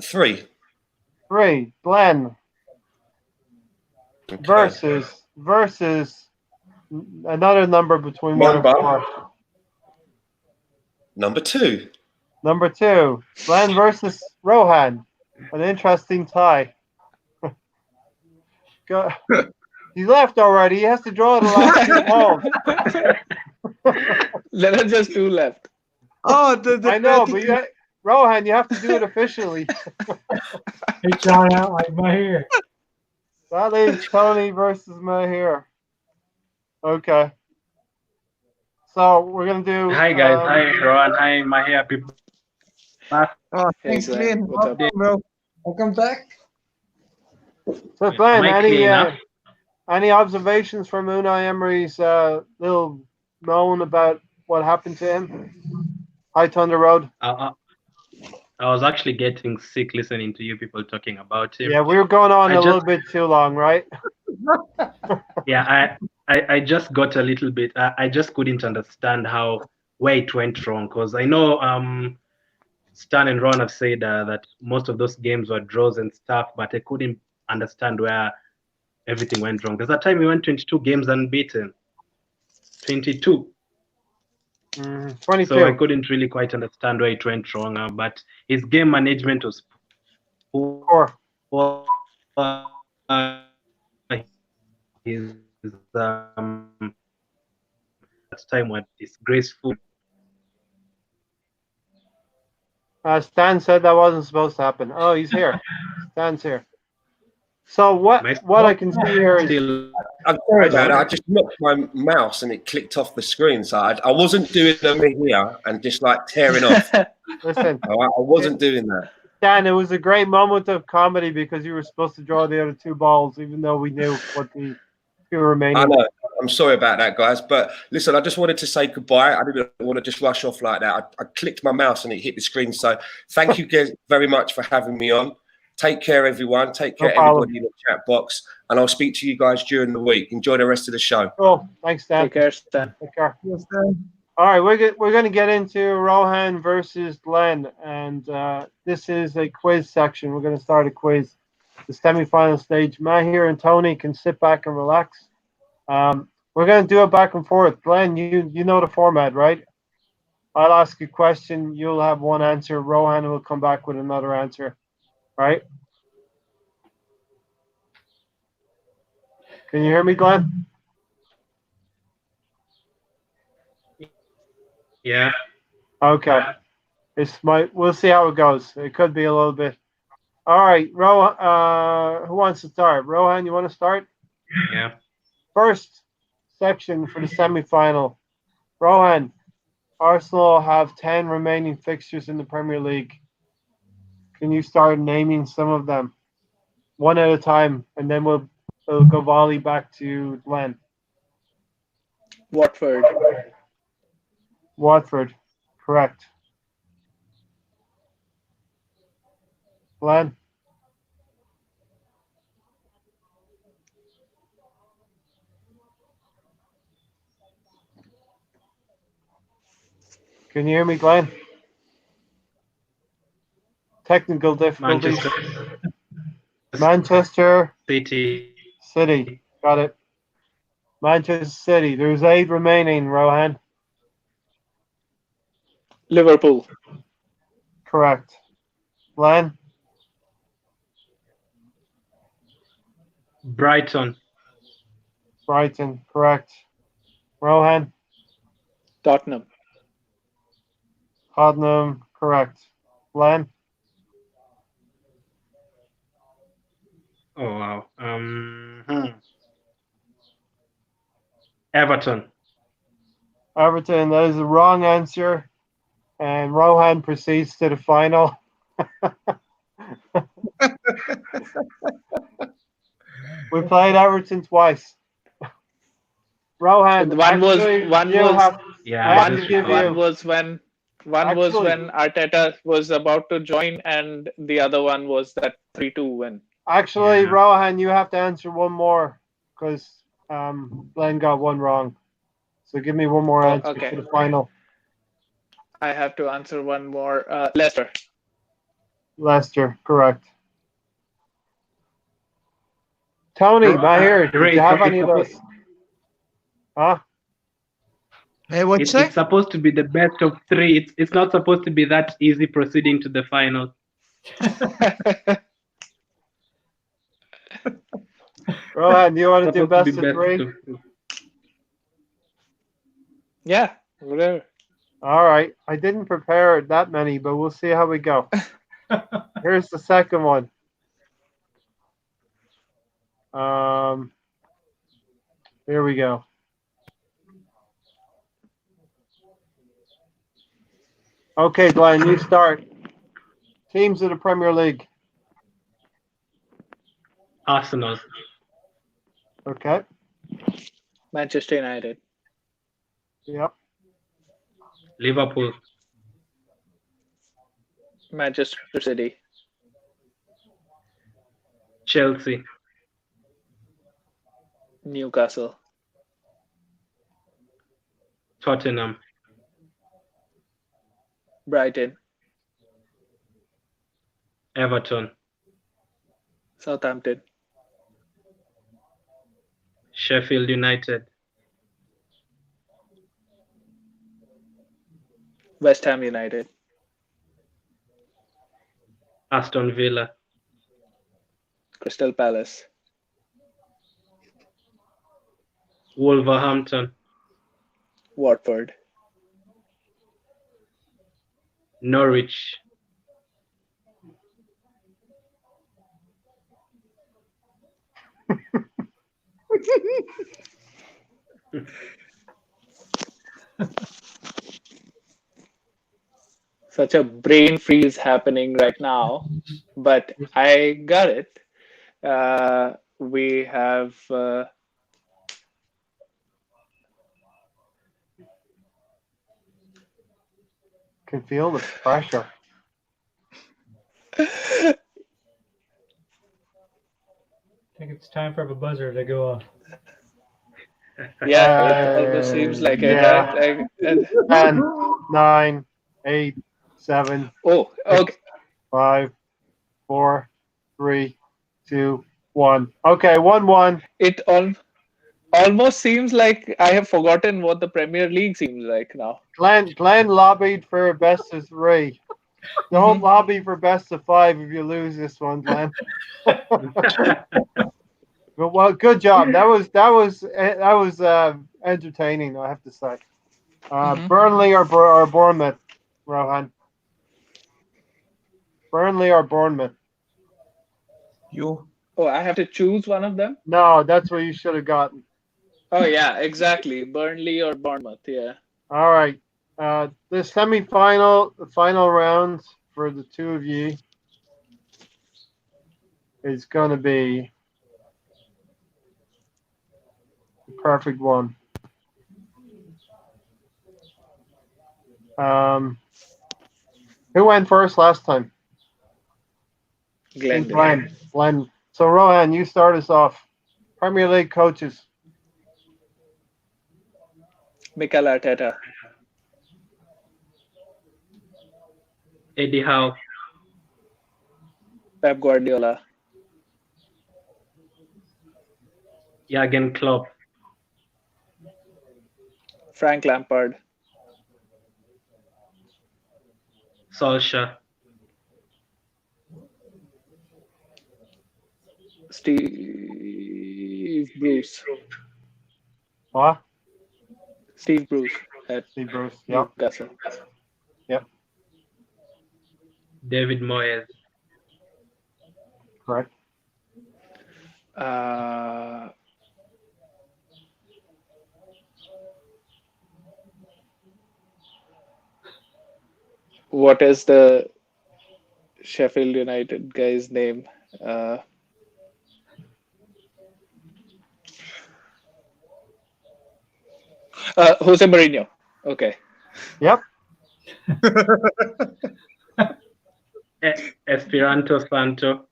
3. 3. Glenn. Okay. Versus another number between 1 and 4. Number 2. Number 2. Glenn versus Rohan. An interesting tie. He left already. He has to draw the last 2 balls. There are just 2 left. Oh, I know, but Rohan, you have to do it officially. He drawn out like Maahir. That is Tony versus Maahir. Okay. So we're gonna do. Hi guys, hi Rohan, hi Maahir people. Oh, thanks, Glenn. Welcome, bro. Welcome back. So Glenn, any observations from Unai Emery's little moan about what happened to him? Hi, Thunder Road. I was actually getting sick listening to you people talking about him. Yeah, we were going on I a just- little bit too long, right? Yeah, I just got a little bit. I just couldn't understand where it went wrong, because I know Stan and Ron have said that most of those games were draws and stuff, but I couldn't understand where everything went wrong. There's a time we went 22 games unbeaten. 22. 22. So I couldn't really quite understand where it went wrong. But his game management was poor. His time was disgraceful. Stan said that wasn't supposed to happen. Oh, he's here. Stan's here. So what I can see here is I'm sorry about that. I just knocked my mouse and it clicked off the screen. So I wasn't doing them here and just like tearing off. listen, I wasn't doing that. Stan, it was a great moment of comedy because you were supposed to draw the other two balls, even though we knew what the two remaining. I know. I'm sorry about that, guys. But listen, I just wanted to say goodbye. I didn't want to just rush off like that. I clicked my mouse and it hit the screen. So thank you guys very much for having me on. Take care, everyone. Take care, everybody in the chat box. And I'll speak to you guys during the week. Enjoy the rest of the show. Cool. Thanks, Stan. Take care, Stan. Take care. Yes, Stan. All right, we're going to get into Rohan versus Glenn, and this is a quiz section. We're going to start a quiz. The semi-final stage. Maahir and Tony can sit back and relax. We're going to do it back and forth. Glenn, you know the format, right? I'll ask a question. You'll have one answer. Rohan will come back with another answer, right? Can you hear me, Glenn? Yeah. Okay. We'll see how it goes. It could be a little bit. All right, Rohan, who wants to start? Rohan, you want to start? Yeah. First section for the semi-final. Rohan, Arsenal have 10 remaining fixtures in the Premier League. Can you start naming some of them? One at a time, and then we'll go volley back to Glenn. Watford. Watford, correct. Glenn? Can you hear me, Glenn? Technical difficulties. Manchester City. Got it. Manchester City. There's 8 remaining, Rohan. Liverpool. Correct. Glenn? Brighton. Brighton. Correct. Rohan? Tottenham. Tottenham. Correct. Glenn? Oh wow. Everton. Everton. That is the wrong answer. And Rohan proceeds to the final. We played Everton twice. Rohan, One was when Arteta was about to join, and the other one was that 3-2 win. Actually, Rohan, you have to answer one more because Glenn got one wrong. So give me one more answer for the final. I have to answer one more. Leicester. Leicester, correct. Tony, Maahir, did you have any of those? Huh? Hey, what'd you say? It's supposed to be the best of 3. It's not supposed to be that easy proceeding to the final. Rohan, do you want to do best of 3? Yeah, whatever. All right. I didn't prepare that many, but we'll see how we go. Here's the second one. Here we go. Okay, Glenn, you start. Teams of the Premier League. Arsenal. Okay. Manchester United. Yep. Liverpool. Manchester City. Chelsea. Newcastle. Tottenham. Brighton. Everton. Southampton. Sheffield United. West Ham United. Aston Villa. Crystal Palace. Wolverhampton. Watford. Norwich. Such a brain freeze happening right now, but I got it. We have Can feel the pressure. I think it's time for the buzzer to go off. yeah, it almost seems like it, yeah. right? Like, 10, 9, 8, 7, oh, okay. 5, 4, 3, 2, 1. Okay, 1-1. It almost seems like I have forgotten what the Premier League seems like now. Glenn lobbied for a best of 3. Don't lobby for best of 5 if you lose this one, Glenn. But well, good job. That was entertaining, I have to say. Burnley or Bournemouth, Rohan? Burnley or Bournemouth? You. Oh, I have to choose one of them? No, that's what you should have gotten. Oh, yeah, exactly. Burnley or Bournemouth, yeah. All right. The semi-final, the final round for the two of you is going to be the perfect one. Who went first last time? Glenn. Glenn. So, Rohan, you start us off. Premier League coaches. Mikel Arteta. Eddie Howe. Pep Guardiola. Jurgen Klopp. Frank Lampard. Solskjaer. Steve Bruce. What? Steve Bruce at Steve Bruce. Yep. Newcastle. Yep. David Moyes. Correct. What is the Sheffield United guy's name? Jose Mourinho. Okay. Yep. Esperanto Santo.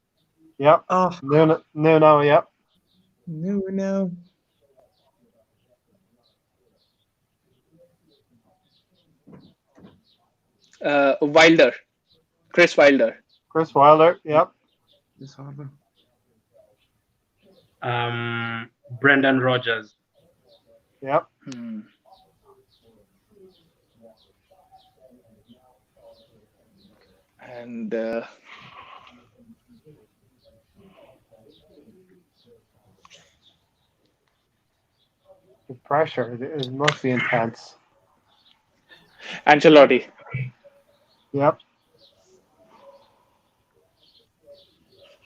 Yep. Oh, No. Yep. no. Wilder. Chris Wilder. Chris Wilder. Yep. This harbor. Brendan Rodgers. Yep. And The pressure. It must be intense. Ancelotti. Yep.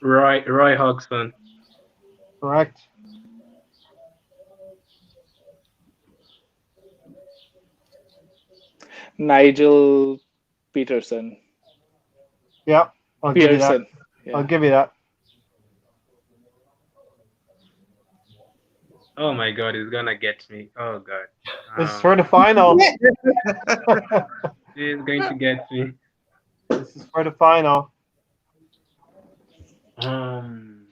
Roy Hodgson. Correct. Nigel Peterson. Yep. I'll give you that. Pearson. Yeah. I'll give you that. Oh my God, he's gonna get me. Oh God. It's for the final. He's going to get me. This is for the final. I'm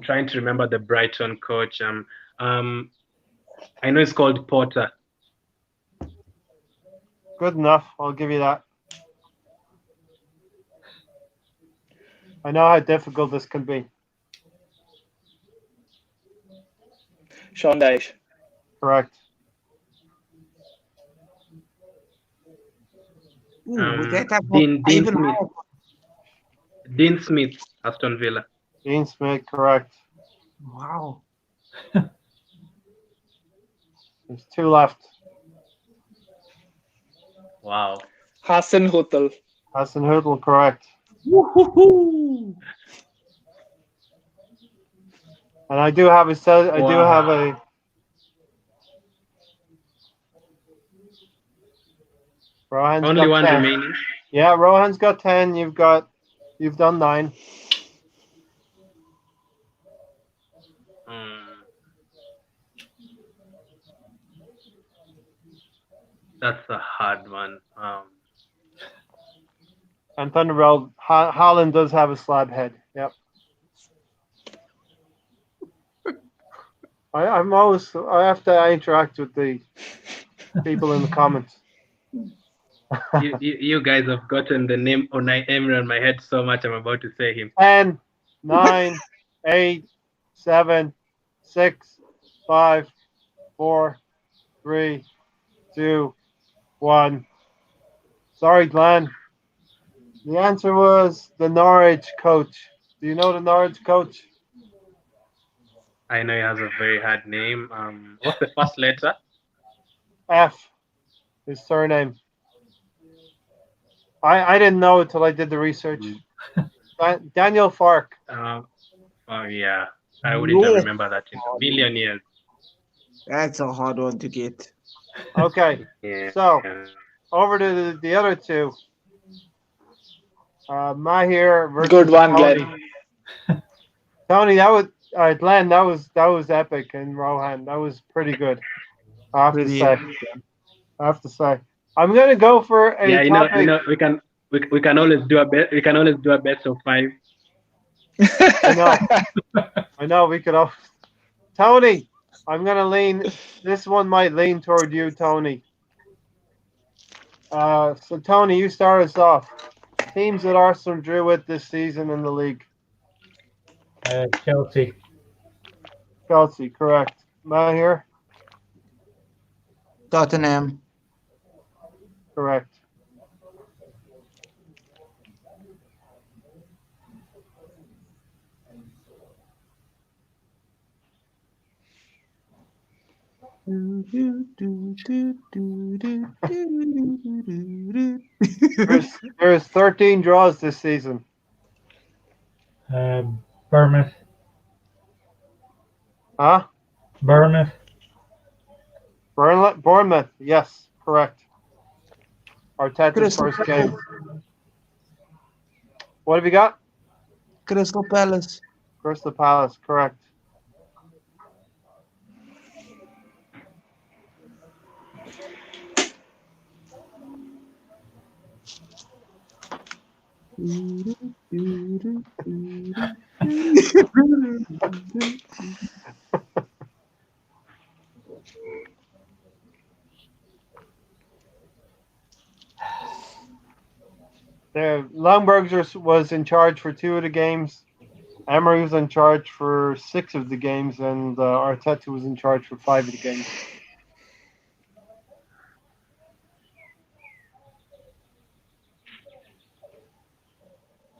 trying to remember the Brighton coach. I know it's called Potter. Good enough. I'll give you that. I know how difficult this can be. Sean Dyche. Correct. Ooh, with that, Dean Smith. Dean Smith, Aston Villa. Dean Smith, correct. Wow. There's two left. Wow. Hassan Hutel. Hassan Hüttl, correct. Woo-hoo-hoo. And I do have a set. I do Wow. have a. Rohan's Only got one 10. remaining. Yeah, Rohan's got 10. You've done 9. That's a hard one. And Thunderbell, Haaland does have a slab head. Yep. I have to interact with the people in the comments. you guys have gotten the name Unai Emery on my head so much. I'm about to say him. 10, 9, 8, 7, 6, 5, 4, 3, 2, 1. Sorry, Glenn. The answer was the Norwich coach. Do you know the Norwich coach? I know he has a very hard name. What's the first letter? F. His surname. I didn't know it till I did the research. Daniel Fark. Oh yeah, I wouldn't have remembered that in a million years. That's a hard one to get. Okay, Yeah. so over to the other two. Maahir versus Good one, Tony. Glenn. Tony, that was Glenn. That was epic, and Rohan, that was pretty good. I have to say. I'm gonna go for a topic. You know, we can always do a bet. We can always do a best of 5. I know. We could all. Tony, I'm gonna lean. This one might lean toward you, Tony. So Tony, you start us off. Teams that Arsenal drew with this season in the league. Chelsea. Chelsea, correct. Maahir, Tottenham. correct. There's 13 draws this season. Bournemouth. Huh? Bournemouth. Bournemouth, yes, correct. Arteta's first game. What have you got? Crystal Palace. Crystal Palace, correct. Longberger was in charge for 2 of the games. Emery was in charge for 6 of the games, and Arteta was in charge for 5 of the games.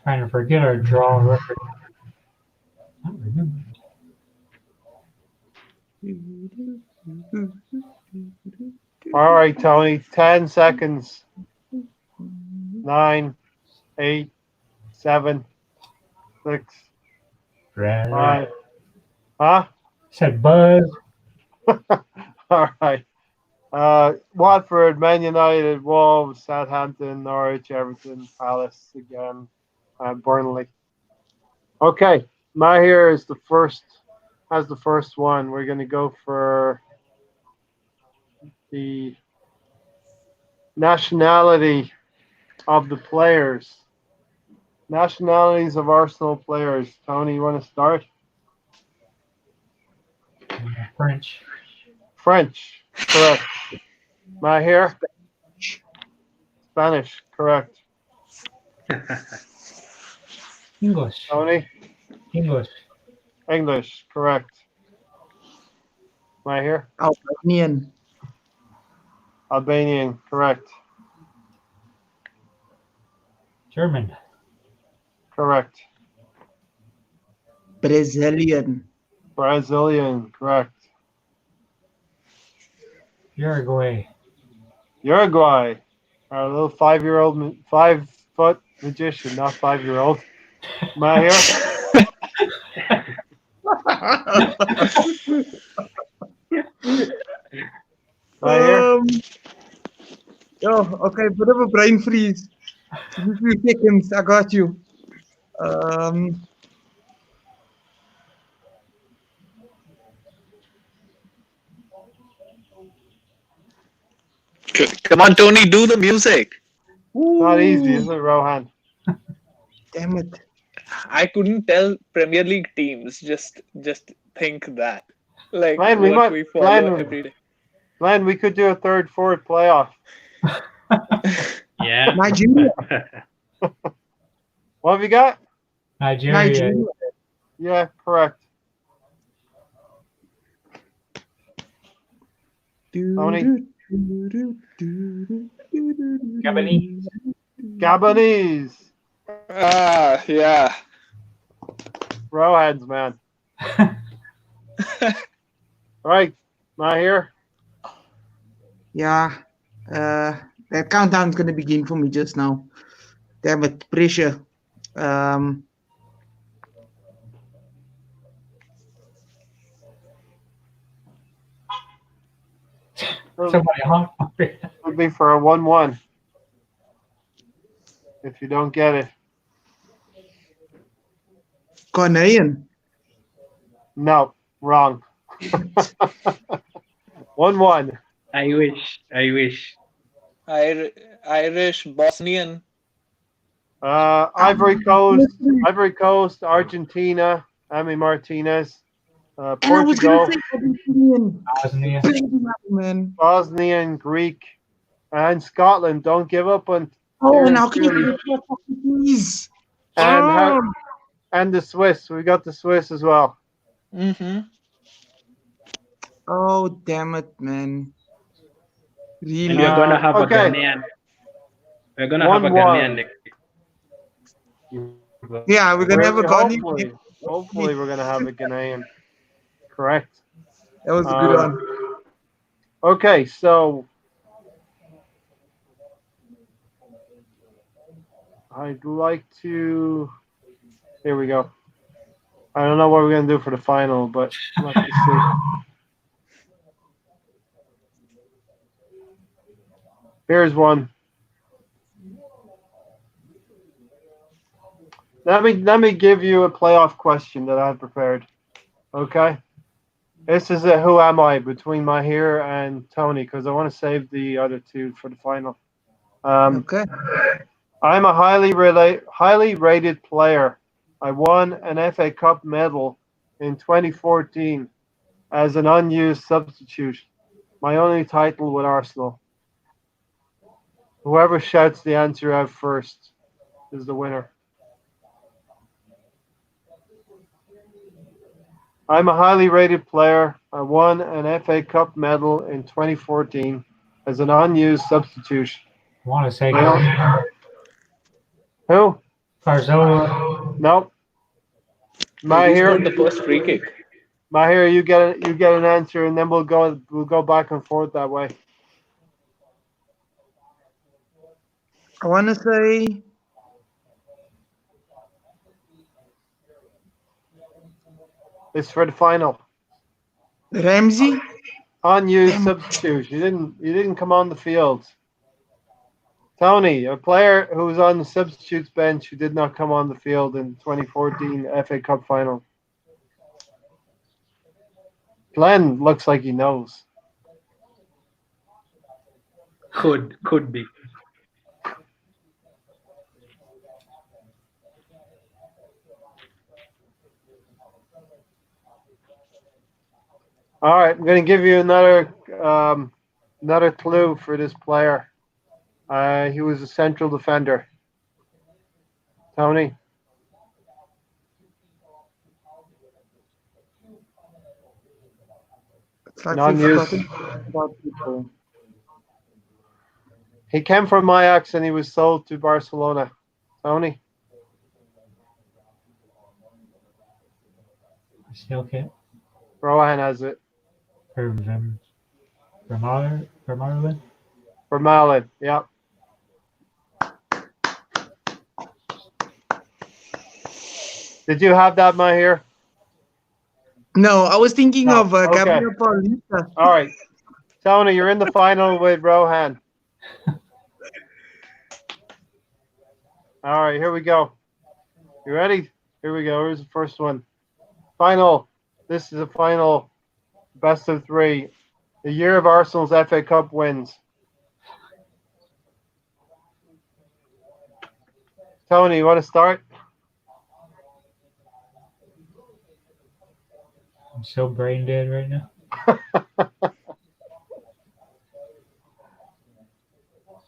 Trying to forget our draw record. I don't remember. All right, Tony, 10 seconds. 9, 8, 7, 6, 5. Huh? Said Buzz. All right. Watford, Man United, Wolves, Southampton, Norwich, Everton, Palace again, Burnley. Okay, Maahir has the first one. We're going to go for the nationality of the players. Nationalities of Arsenal players. Tony, you want to start? French. French, correct. Maahir? Spanish, correct. English. Tony? English. English, correct. Maahir? Albanian. Albanian, correct. German. Correct. Brazilian. Brazilian, correct. Uruguay. Uruguay. Our little 5-foot magician, not 5-year-old. Maahir? Maahir? Okay, bit of a brain freeze. Give me a few seconds. I got you. Come on, Tony, do the music. Not easy, is it, Rohan? Damn it. I couldn't tell Premier League teams. Just think that. Like Glenn, what we follow every day. Glenn, we could do a third, fourth playoff. Yeah. Nigeria. What have you got? Nigeria. Yeah, correct. Tony? Gabonese. Gabonese. Ah, yeah. Rowheads, man. All right, Maahir. Yeah. That countdown's going to begin for me just now. Damn it. Pressure. Somebody hung. Would be for a 1-1. If you don't get it. Ghanaian. No, wrong. 1-1. I wish. Irish, Bosnian. Ivory Coast, Argentina, Amy Martinez, Portugal, Bosnia. Man. Bosnian, Greek, and Scotland. Don't give up on. And how can you please? And the Swiss. We got the Swiss as well. Mm-hmm. Oh, damn it, man. And Really? we're gonna have Okay. a Ghanaian. We're gonna have a 1-1. Ghanaian next week. Yeah, we're going to have a Ghanaian. Hopefully, we're gonna have a Ghanaian. Correct. That was a good one. Okay, so I'd like to. Here we go. I don't know what we're gonna do for the final, but let's see. Here's one. Let me give you a playoff question that I've prepared. Okay. This is a who am I between Maahir and Tony because I want to save the other two for the final. Okay. I'm a highly rated player. I won an FA Cup medal in 2014 as an unused substitute. My only title with Arsenal. Whoever shouts the answer out first is the winner. I'm a highly rated player. I won an FA Cup medal in 2014 as an unused substitute. I want to say Who? Carzola. Nope. He scored the Maahir, first free kick. Maahir, you get an answer, and then we'll go back and forth that way. I want to say It's for the final. Ramsey. Unused substitute. You didn't come on the field. Tony, a player who was on the substitutes bench who did not come on the field in 2014 FA Cup final. Glenn looks like he knows. Could be. All right, I'm going to give you another clue for this player. He was a central defender. Tony? It's like Non-use. we've forgotten about people. He came from Ajax and he was sold to Barcelona. Tony? I still can't. Rohan has it. Vermaelen? For Malin, yeah. Did you have that, Maahir? No, I was thinking No, of okay. Gabriel Paulista. All right. Tony, you're in the final with Rohan. All right, here we go. You ready? Here we go. Here's the first one. Final. This is a final best of three. The year of Arsenal's FA Cup wins. Tony, you want to start? I'm so brain dead right now.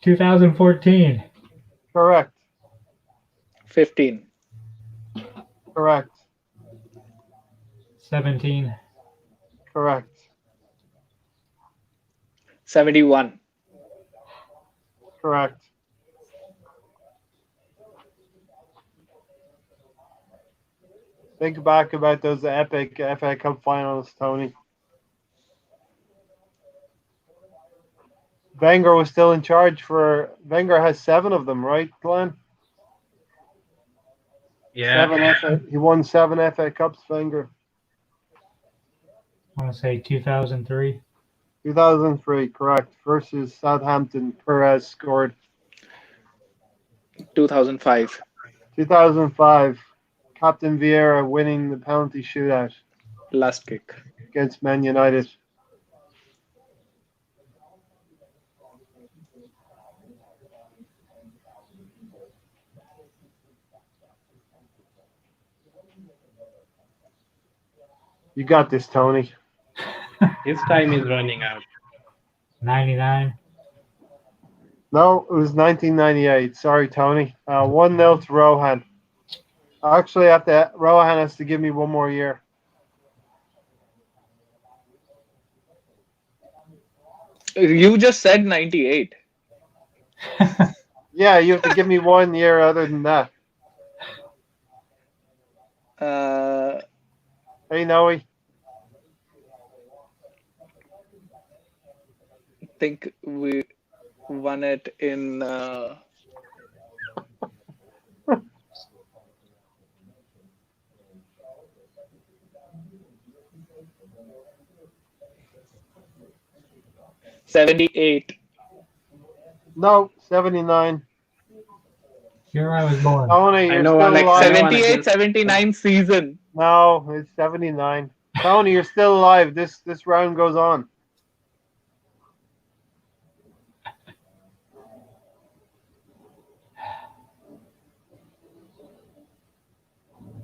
2014. Correct. 15. Correct. 17. Correct. 71. Correct. Think back about those epic FA Cup finals, Tony. Wenger was still in charge for. Wenger has 7 of them, right, Glenn? Yeah. He won 7 FA Cups, Wenger. I want to say 2003. 2003, correct. Versus Southampton, Perez scored. 2005. 2005, Captain Vieira winning the penalty shootout Last kick. against Man United. You got this, Tony. His time is running out. 99. No, it was 1998. Sorry, Tony. 1-0 to Rohan. Actually, Rohan has to give me one more year. You just said 98. Yeah, you have to give me 1 year other than that. Hey, Noe. I think we won it in 78. No, 79. Here I was born. Tony, I you're know still one like alive. 78, against- 79 season. No, it's 79. Tony, you're still alive. This round goes on.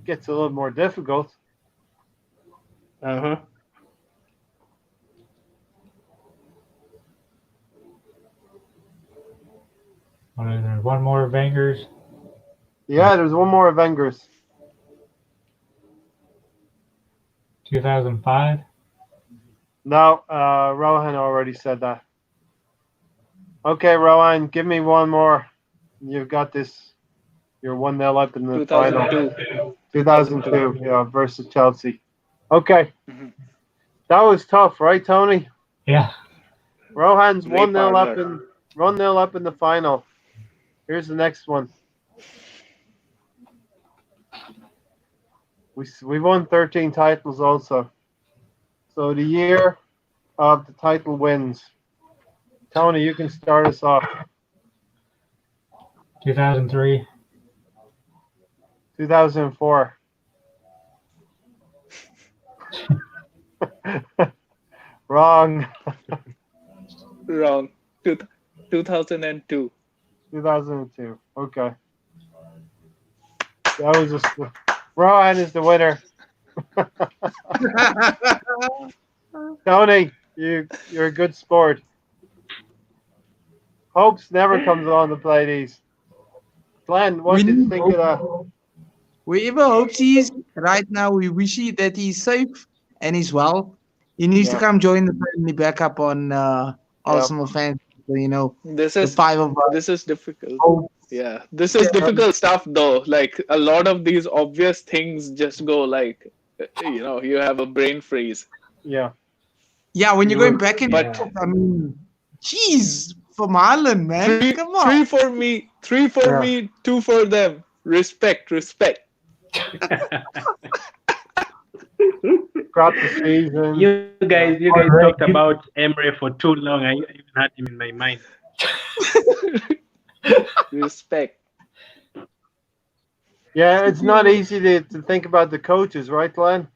Gets a little more difficult. Uh-huh. There's one more Wenger's. Yeah, there's one more Avengers. 2005. No, Rohan already said that. Okay, Rohan, give me one more. You've got this. You're 1-0 up in the final. 2002. 2002, yeah, versus Chelsea. Okay. Mhm. That was tough, right, Tony? Yeah. Rohan's Great 1-0 up partner. in 1-0 up in the final. Here's the next one. We won 13 titles also. So the year of the title wins. Tony, you can start us off. 2003. 2004. Wrong. Wrong. 2002. 2002. Okay. That was Rohan is the winner. Tony, you're a good sport. Hopes never comes on to play these. Glenn, what We did you need think of that? Wherever hopes he is right now, we wish that he's safe and he's well. He needs to Yeah. come join the family back up on Yeah. Arsenal fans. So, you know, This the is five of us. this is difficult. Hope. Yeah, this is difficult stuff though. Like a lot of these obvious things just go like, you have a brain freeze. Yeah. Yeah, when you're going back and But forth, I mean, jeez, from Ireland, man. three, Come on. three for me, three for Yeah. me, two for them. Respect. Crop the season. You guys Alright, talked about Emery for too long. I even had him in my mind. Respect. Yeah, it's not easy to think about the coaches, right, Glenn?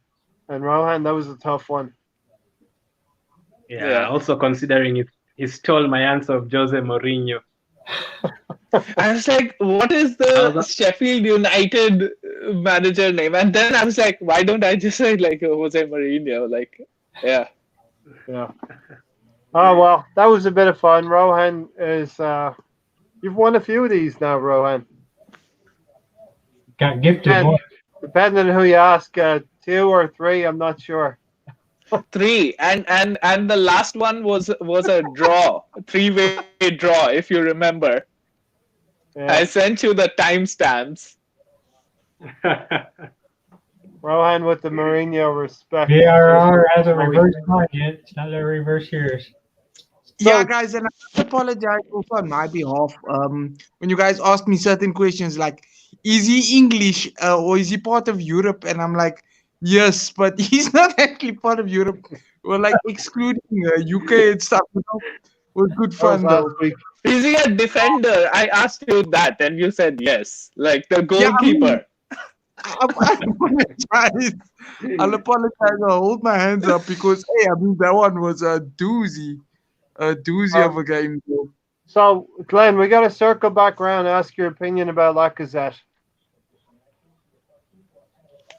And Rohan, that was a tough one. Yeah. Also considering he stole my answer of Jose Mourinho. I was like, what is the Sheffield United manager name? And then I was like, why don't I just say like Jose Mourinho? Like, yeah. Yeah. Oh well, that was a bit of fun. Rohan is you've won a few of these now, Rohan. Got gifted And one. depending on who you ask, 2 or 3, I'm not sure. 3 and the last one was a draw, 3-way draw, if you remember. Yeah. I sent you the timestamps. Rohan with the Mourinho respect. VRR hasn't reversed mine yet. It's not a reverse yours. Yeah, guys, and I apologize also on my behalf. When you guys ask me certain questions like, is he English or is he part of Europe? And I'm like, yes, but he's not actually part of Europe. We're like excluding UK and stuff. You know? It was good That was fun last though. week. Is he a defender? I asked you that and you said yes. Like the goalkeeper. I apologize. I'll apologize. I'll hold my hands up because hey, I mean that one was a doozy of a game. Though. So, Glenn, we got to circle back around and ask your opinion about Lacazette.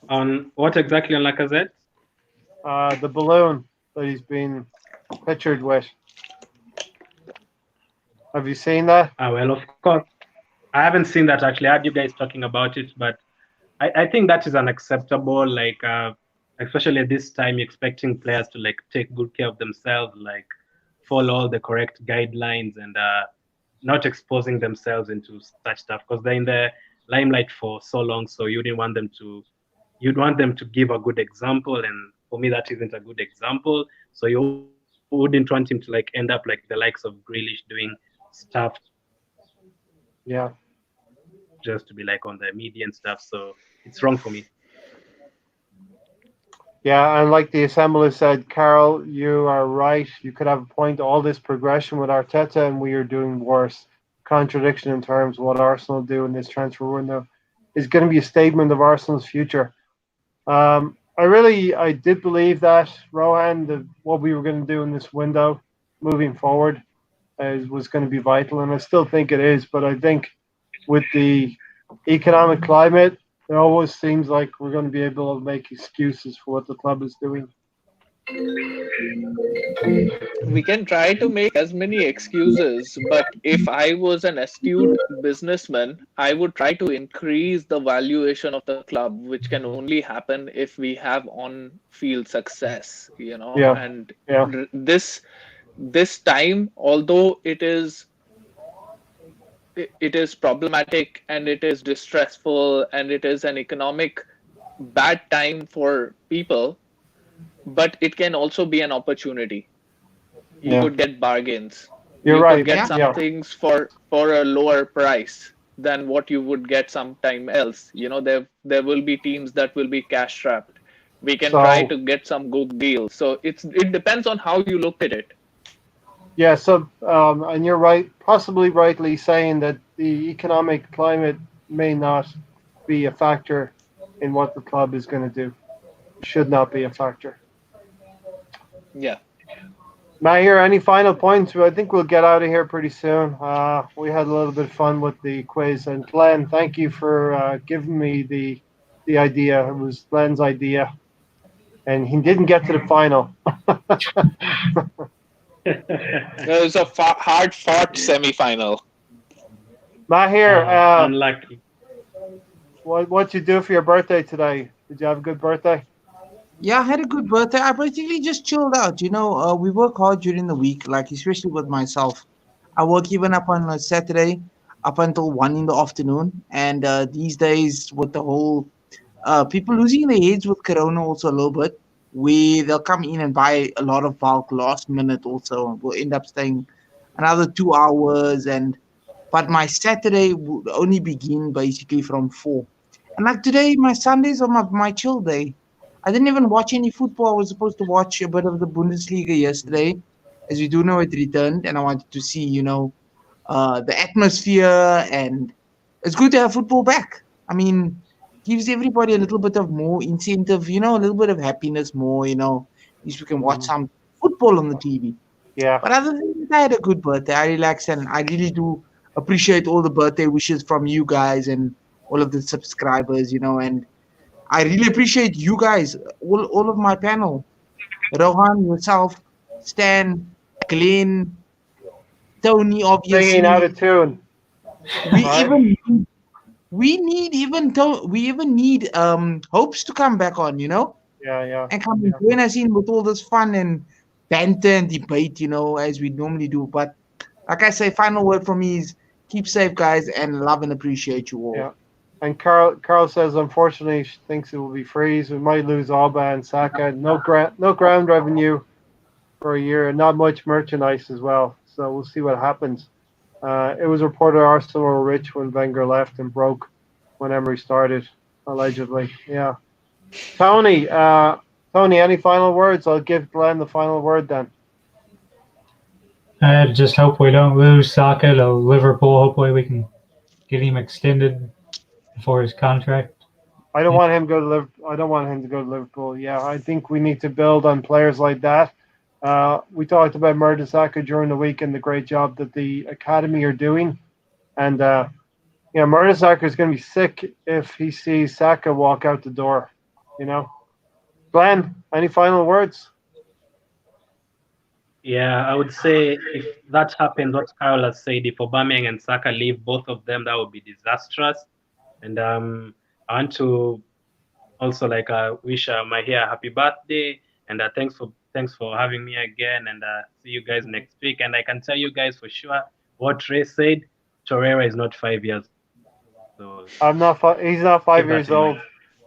On what exactly on Lacazette? The balloon that he's been pictured with. Have you seen that? Well, of course. I haven't seen that actually. I heard you guys talking about it, but I think that is unacceptable. Like, especially at this time, expecting players to like take good care of themselves, like follow all the correct guidelines and not exposing themselves into such stuff because they're in the limelight for so long. So you'd want them to give a good example, and for me, that isn't a good example. So you wouldn't want him to like end up like the likes of Grealish doing stuff. Yeah. Just to be like on the media and stuff. So it's wrong for me. Yeah, and like the assembler said, Carol, you are right. You could have a point. All this progression with Arteta, and we are doing worse. Contradiction in terms of what Arsenal do in this transfer window is going to be a statement of Arsenal's future. I did believe that, Rohan, that what we were going to do in this window moving forward was going to be vital, and I still think it is. But I think with the economic climate, it always seems like we're going to be able to make excuses for what the club is doing. We can try to make as many excuses, but if I was an astute businessman, I would try to increase the valuation of the club, which can only happen if we have on-field success, Yeah. And Yeah. this time, although it is problematic and it is distressful and it is an economic bad time for people, but it can also be an opportunity. You could get bargains. You're you right. could get some Yeah. things for a lower price than what you would get sometime else. There will be teams that will be cash strapped. We can try to get some good deals. So it depends on how you look at it. Yeah, so, and you're right, possibly rightly saying that the economic climate may not be a factor in what the club is going to do. Should not be a factor. Yeah. Maahir, any final points? I think we'll get out of here pretty soon. We had a little bit of fun with the quiz. And Glenn, thank you for giving me the idea. It was Glenn's idea. and he didn't get to the final. It was a hard-fought semi-final. Maahir, Unlucky. what'd you do for your birthday today? Did you have a good birthday? Yeah, I had a good birthday. I basically just chilled out. We work hard during the week, like especially with myself. I work even up on a Saturday, up until 1 in the afternoon. And these days, with the whole people losing their heads with Corona, also a little bit, they'll come in and buy a lot of bulk last minute. Also, we'll end up staying another 2 hours. But my Saturday would only begin basically from 4. And like today, my Sundays are my chill day. I didn't even watch any football. I was supposed to watch a bit of the Bundesliga yesterday. As we do know, it returned, and I wanted to see, the atmosphere, and it's good to have football back. I mean, gives everybody a little bit of more incentive, a little bit of happiness more, at least we can watch some football on the TV. Yeah. But other than that, I had a good birthday. I relaxed, and I really do appreciate all the birthday wishes from you guys and all of the subscribers, and I really appreciate you guys, all of my panel. Rohan, yourself, Stan, Glenn, Tony, obviously. Singing out of tune. We Right. even need Hopes to come back on, Yeah. and come and join us in with all this fun and banter and debate, as we normally do. But like I say, final word from me is keep safe, guys, and love and appreciate you all. Yeah. And Carl says, unfortunately, she thinks it will be freeze. We might lose Alba and Saka. No ground revenue for a year, and not much merchandise as well. So we'll see what happens. It was reported Arsenal were rich when Wenger left and broke when Emery started, allegedly. Yeah. Tony, any final words? I'll give Glenn the final word then. I just hope we don't lose Saka to Liverpool. Hopefully we can get him extended for his contract. I don't want him to go to Liverpool. I don't want him to go to Liverpool. Yeah, I think we need to build on players like that. We talked about Mertesacker during the week and the great job that the academy are doing. And Mertesacker is going to be sick if he sees Saka walk out the door. Glenn, any final words? Yeah, I would say if that happens, what Carol has said, if Aubameyang and Saka leave, both of them, that would be disastrous. And I want to also wish Maahir a happy birthday, and thanks for having me again, and see you guys next week. And I can tell you guys for sure what Ray said, Torreira is not 5 years. So He's not 5 years old.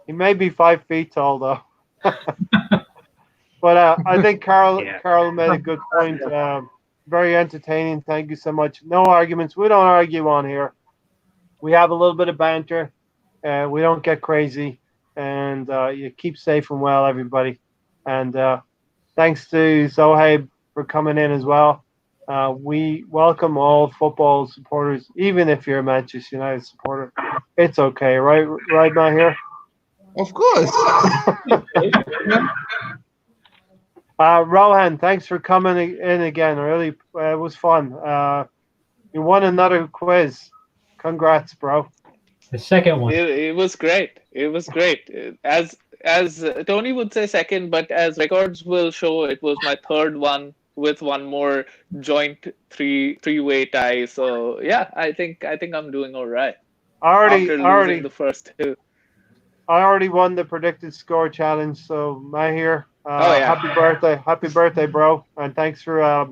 He may be 5 feet tall though. But I think Carol made a good point. Very entertaining. Thank you so much. No arguments. We don't argue on here. We have a little bit of banter. We don't get crazy. And you keep safe and well, everybody. And thanks to Zohaib for coming in as well. We welcome all football supporters, even if you're a Manchester United supporter. It's okay, right, Maahir? Of course. Rohan, thanks for coming in again. Really, it was fun. You won another quiz. Congrats, bro. The second one. It was great. It was great. As Tony would say second, but as records will show, it was my third one with one more joint three-way tie. So yeah, I think I'm doing all right. After losing the first two. I already won the predicted score challenge. So Maahir, happy birthday, bro, and thanks for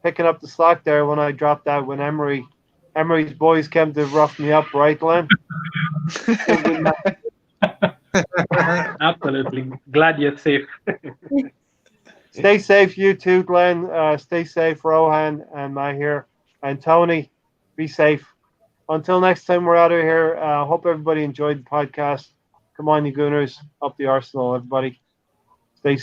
picking up the slack there when I dropped out when Emery's boys came to rough me up, right, Glenn? Absolutely. Glad you're safe. Stay safe, you too, Glenn. Stay safe, Rohan and Maahir. And Tony, be safe. Until next time, we're out of here. Hope everybody enjoyed the podcast. Come on, you Gooners. Up the Arsenal, everybody. Stay safe.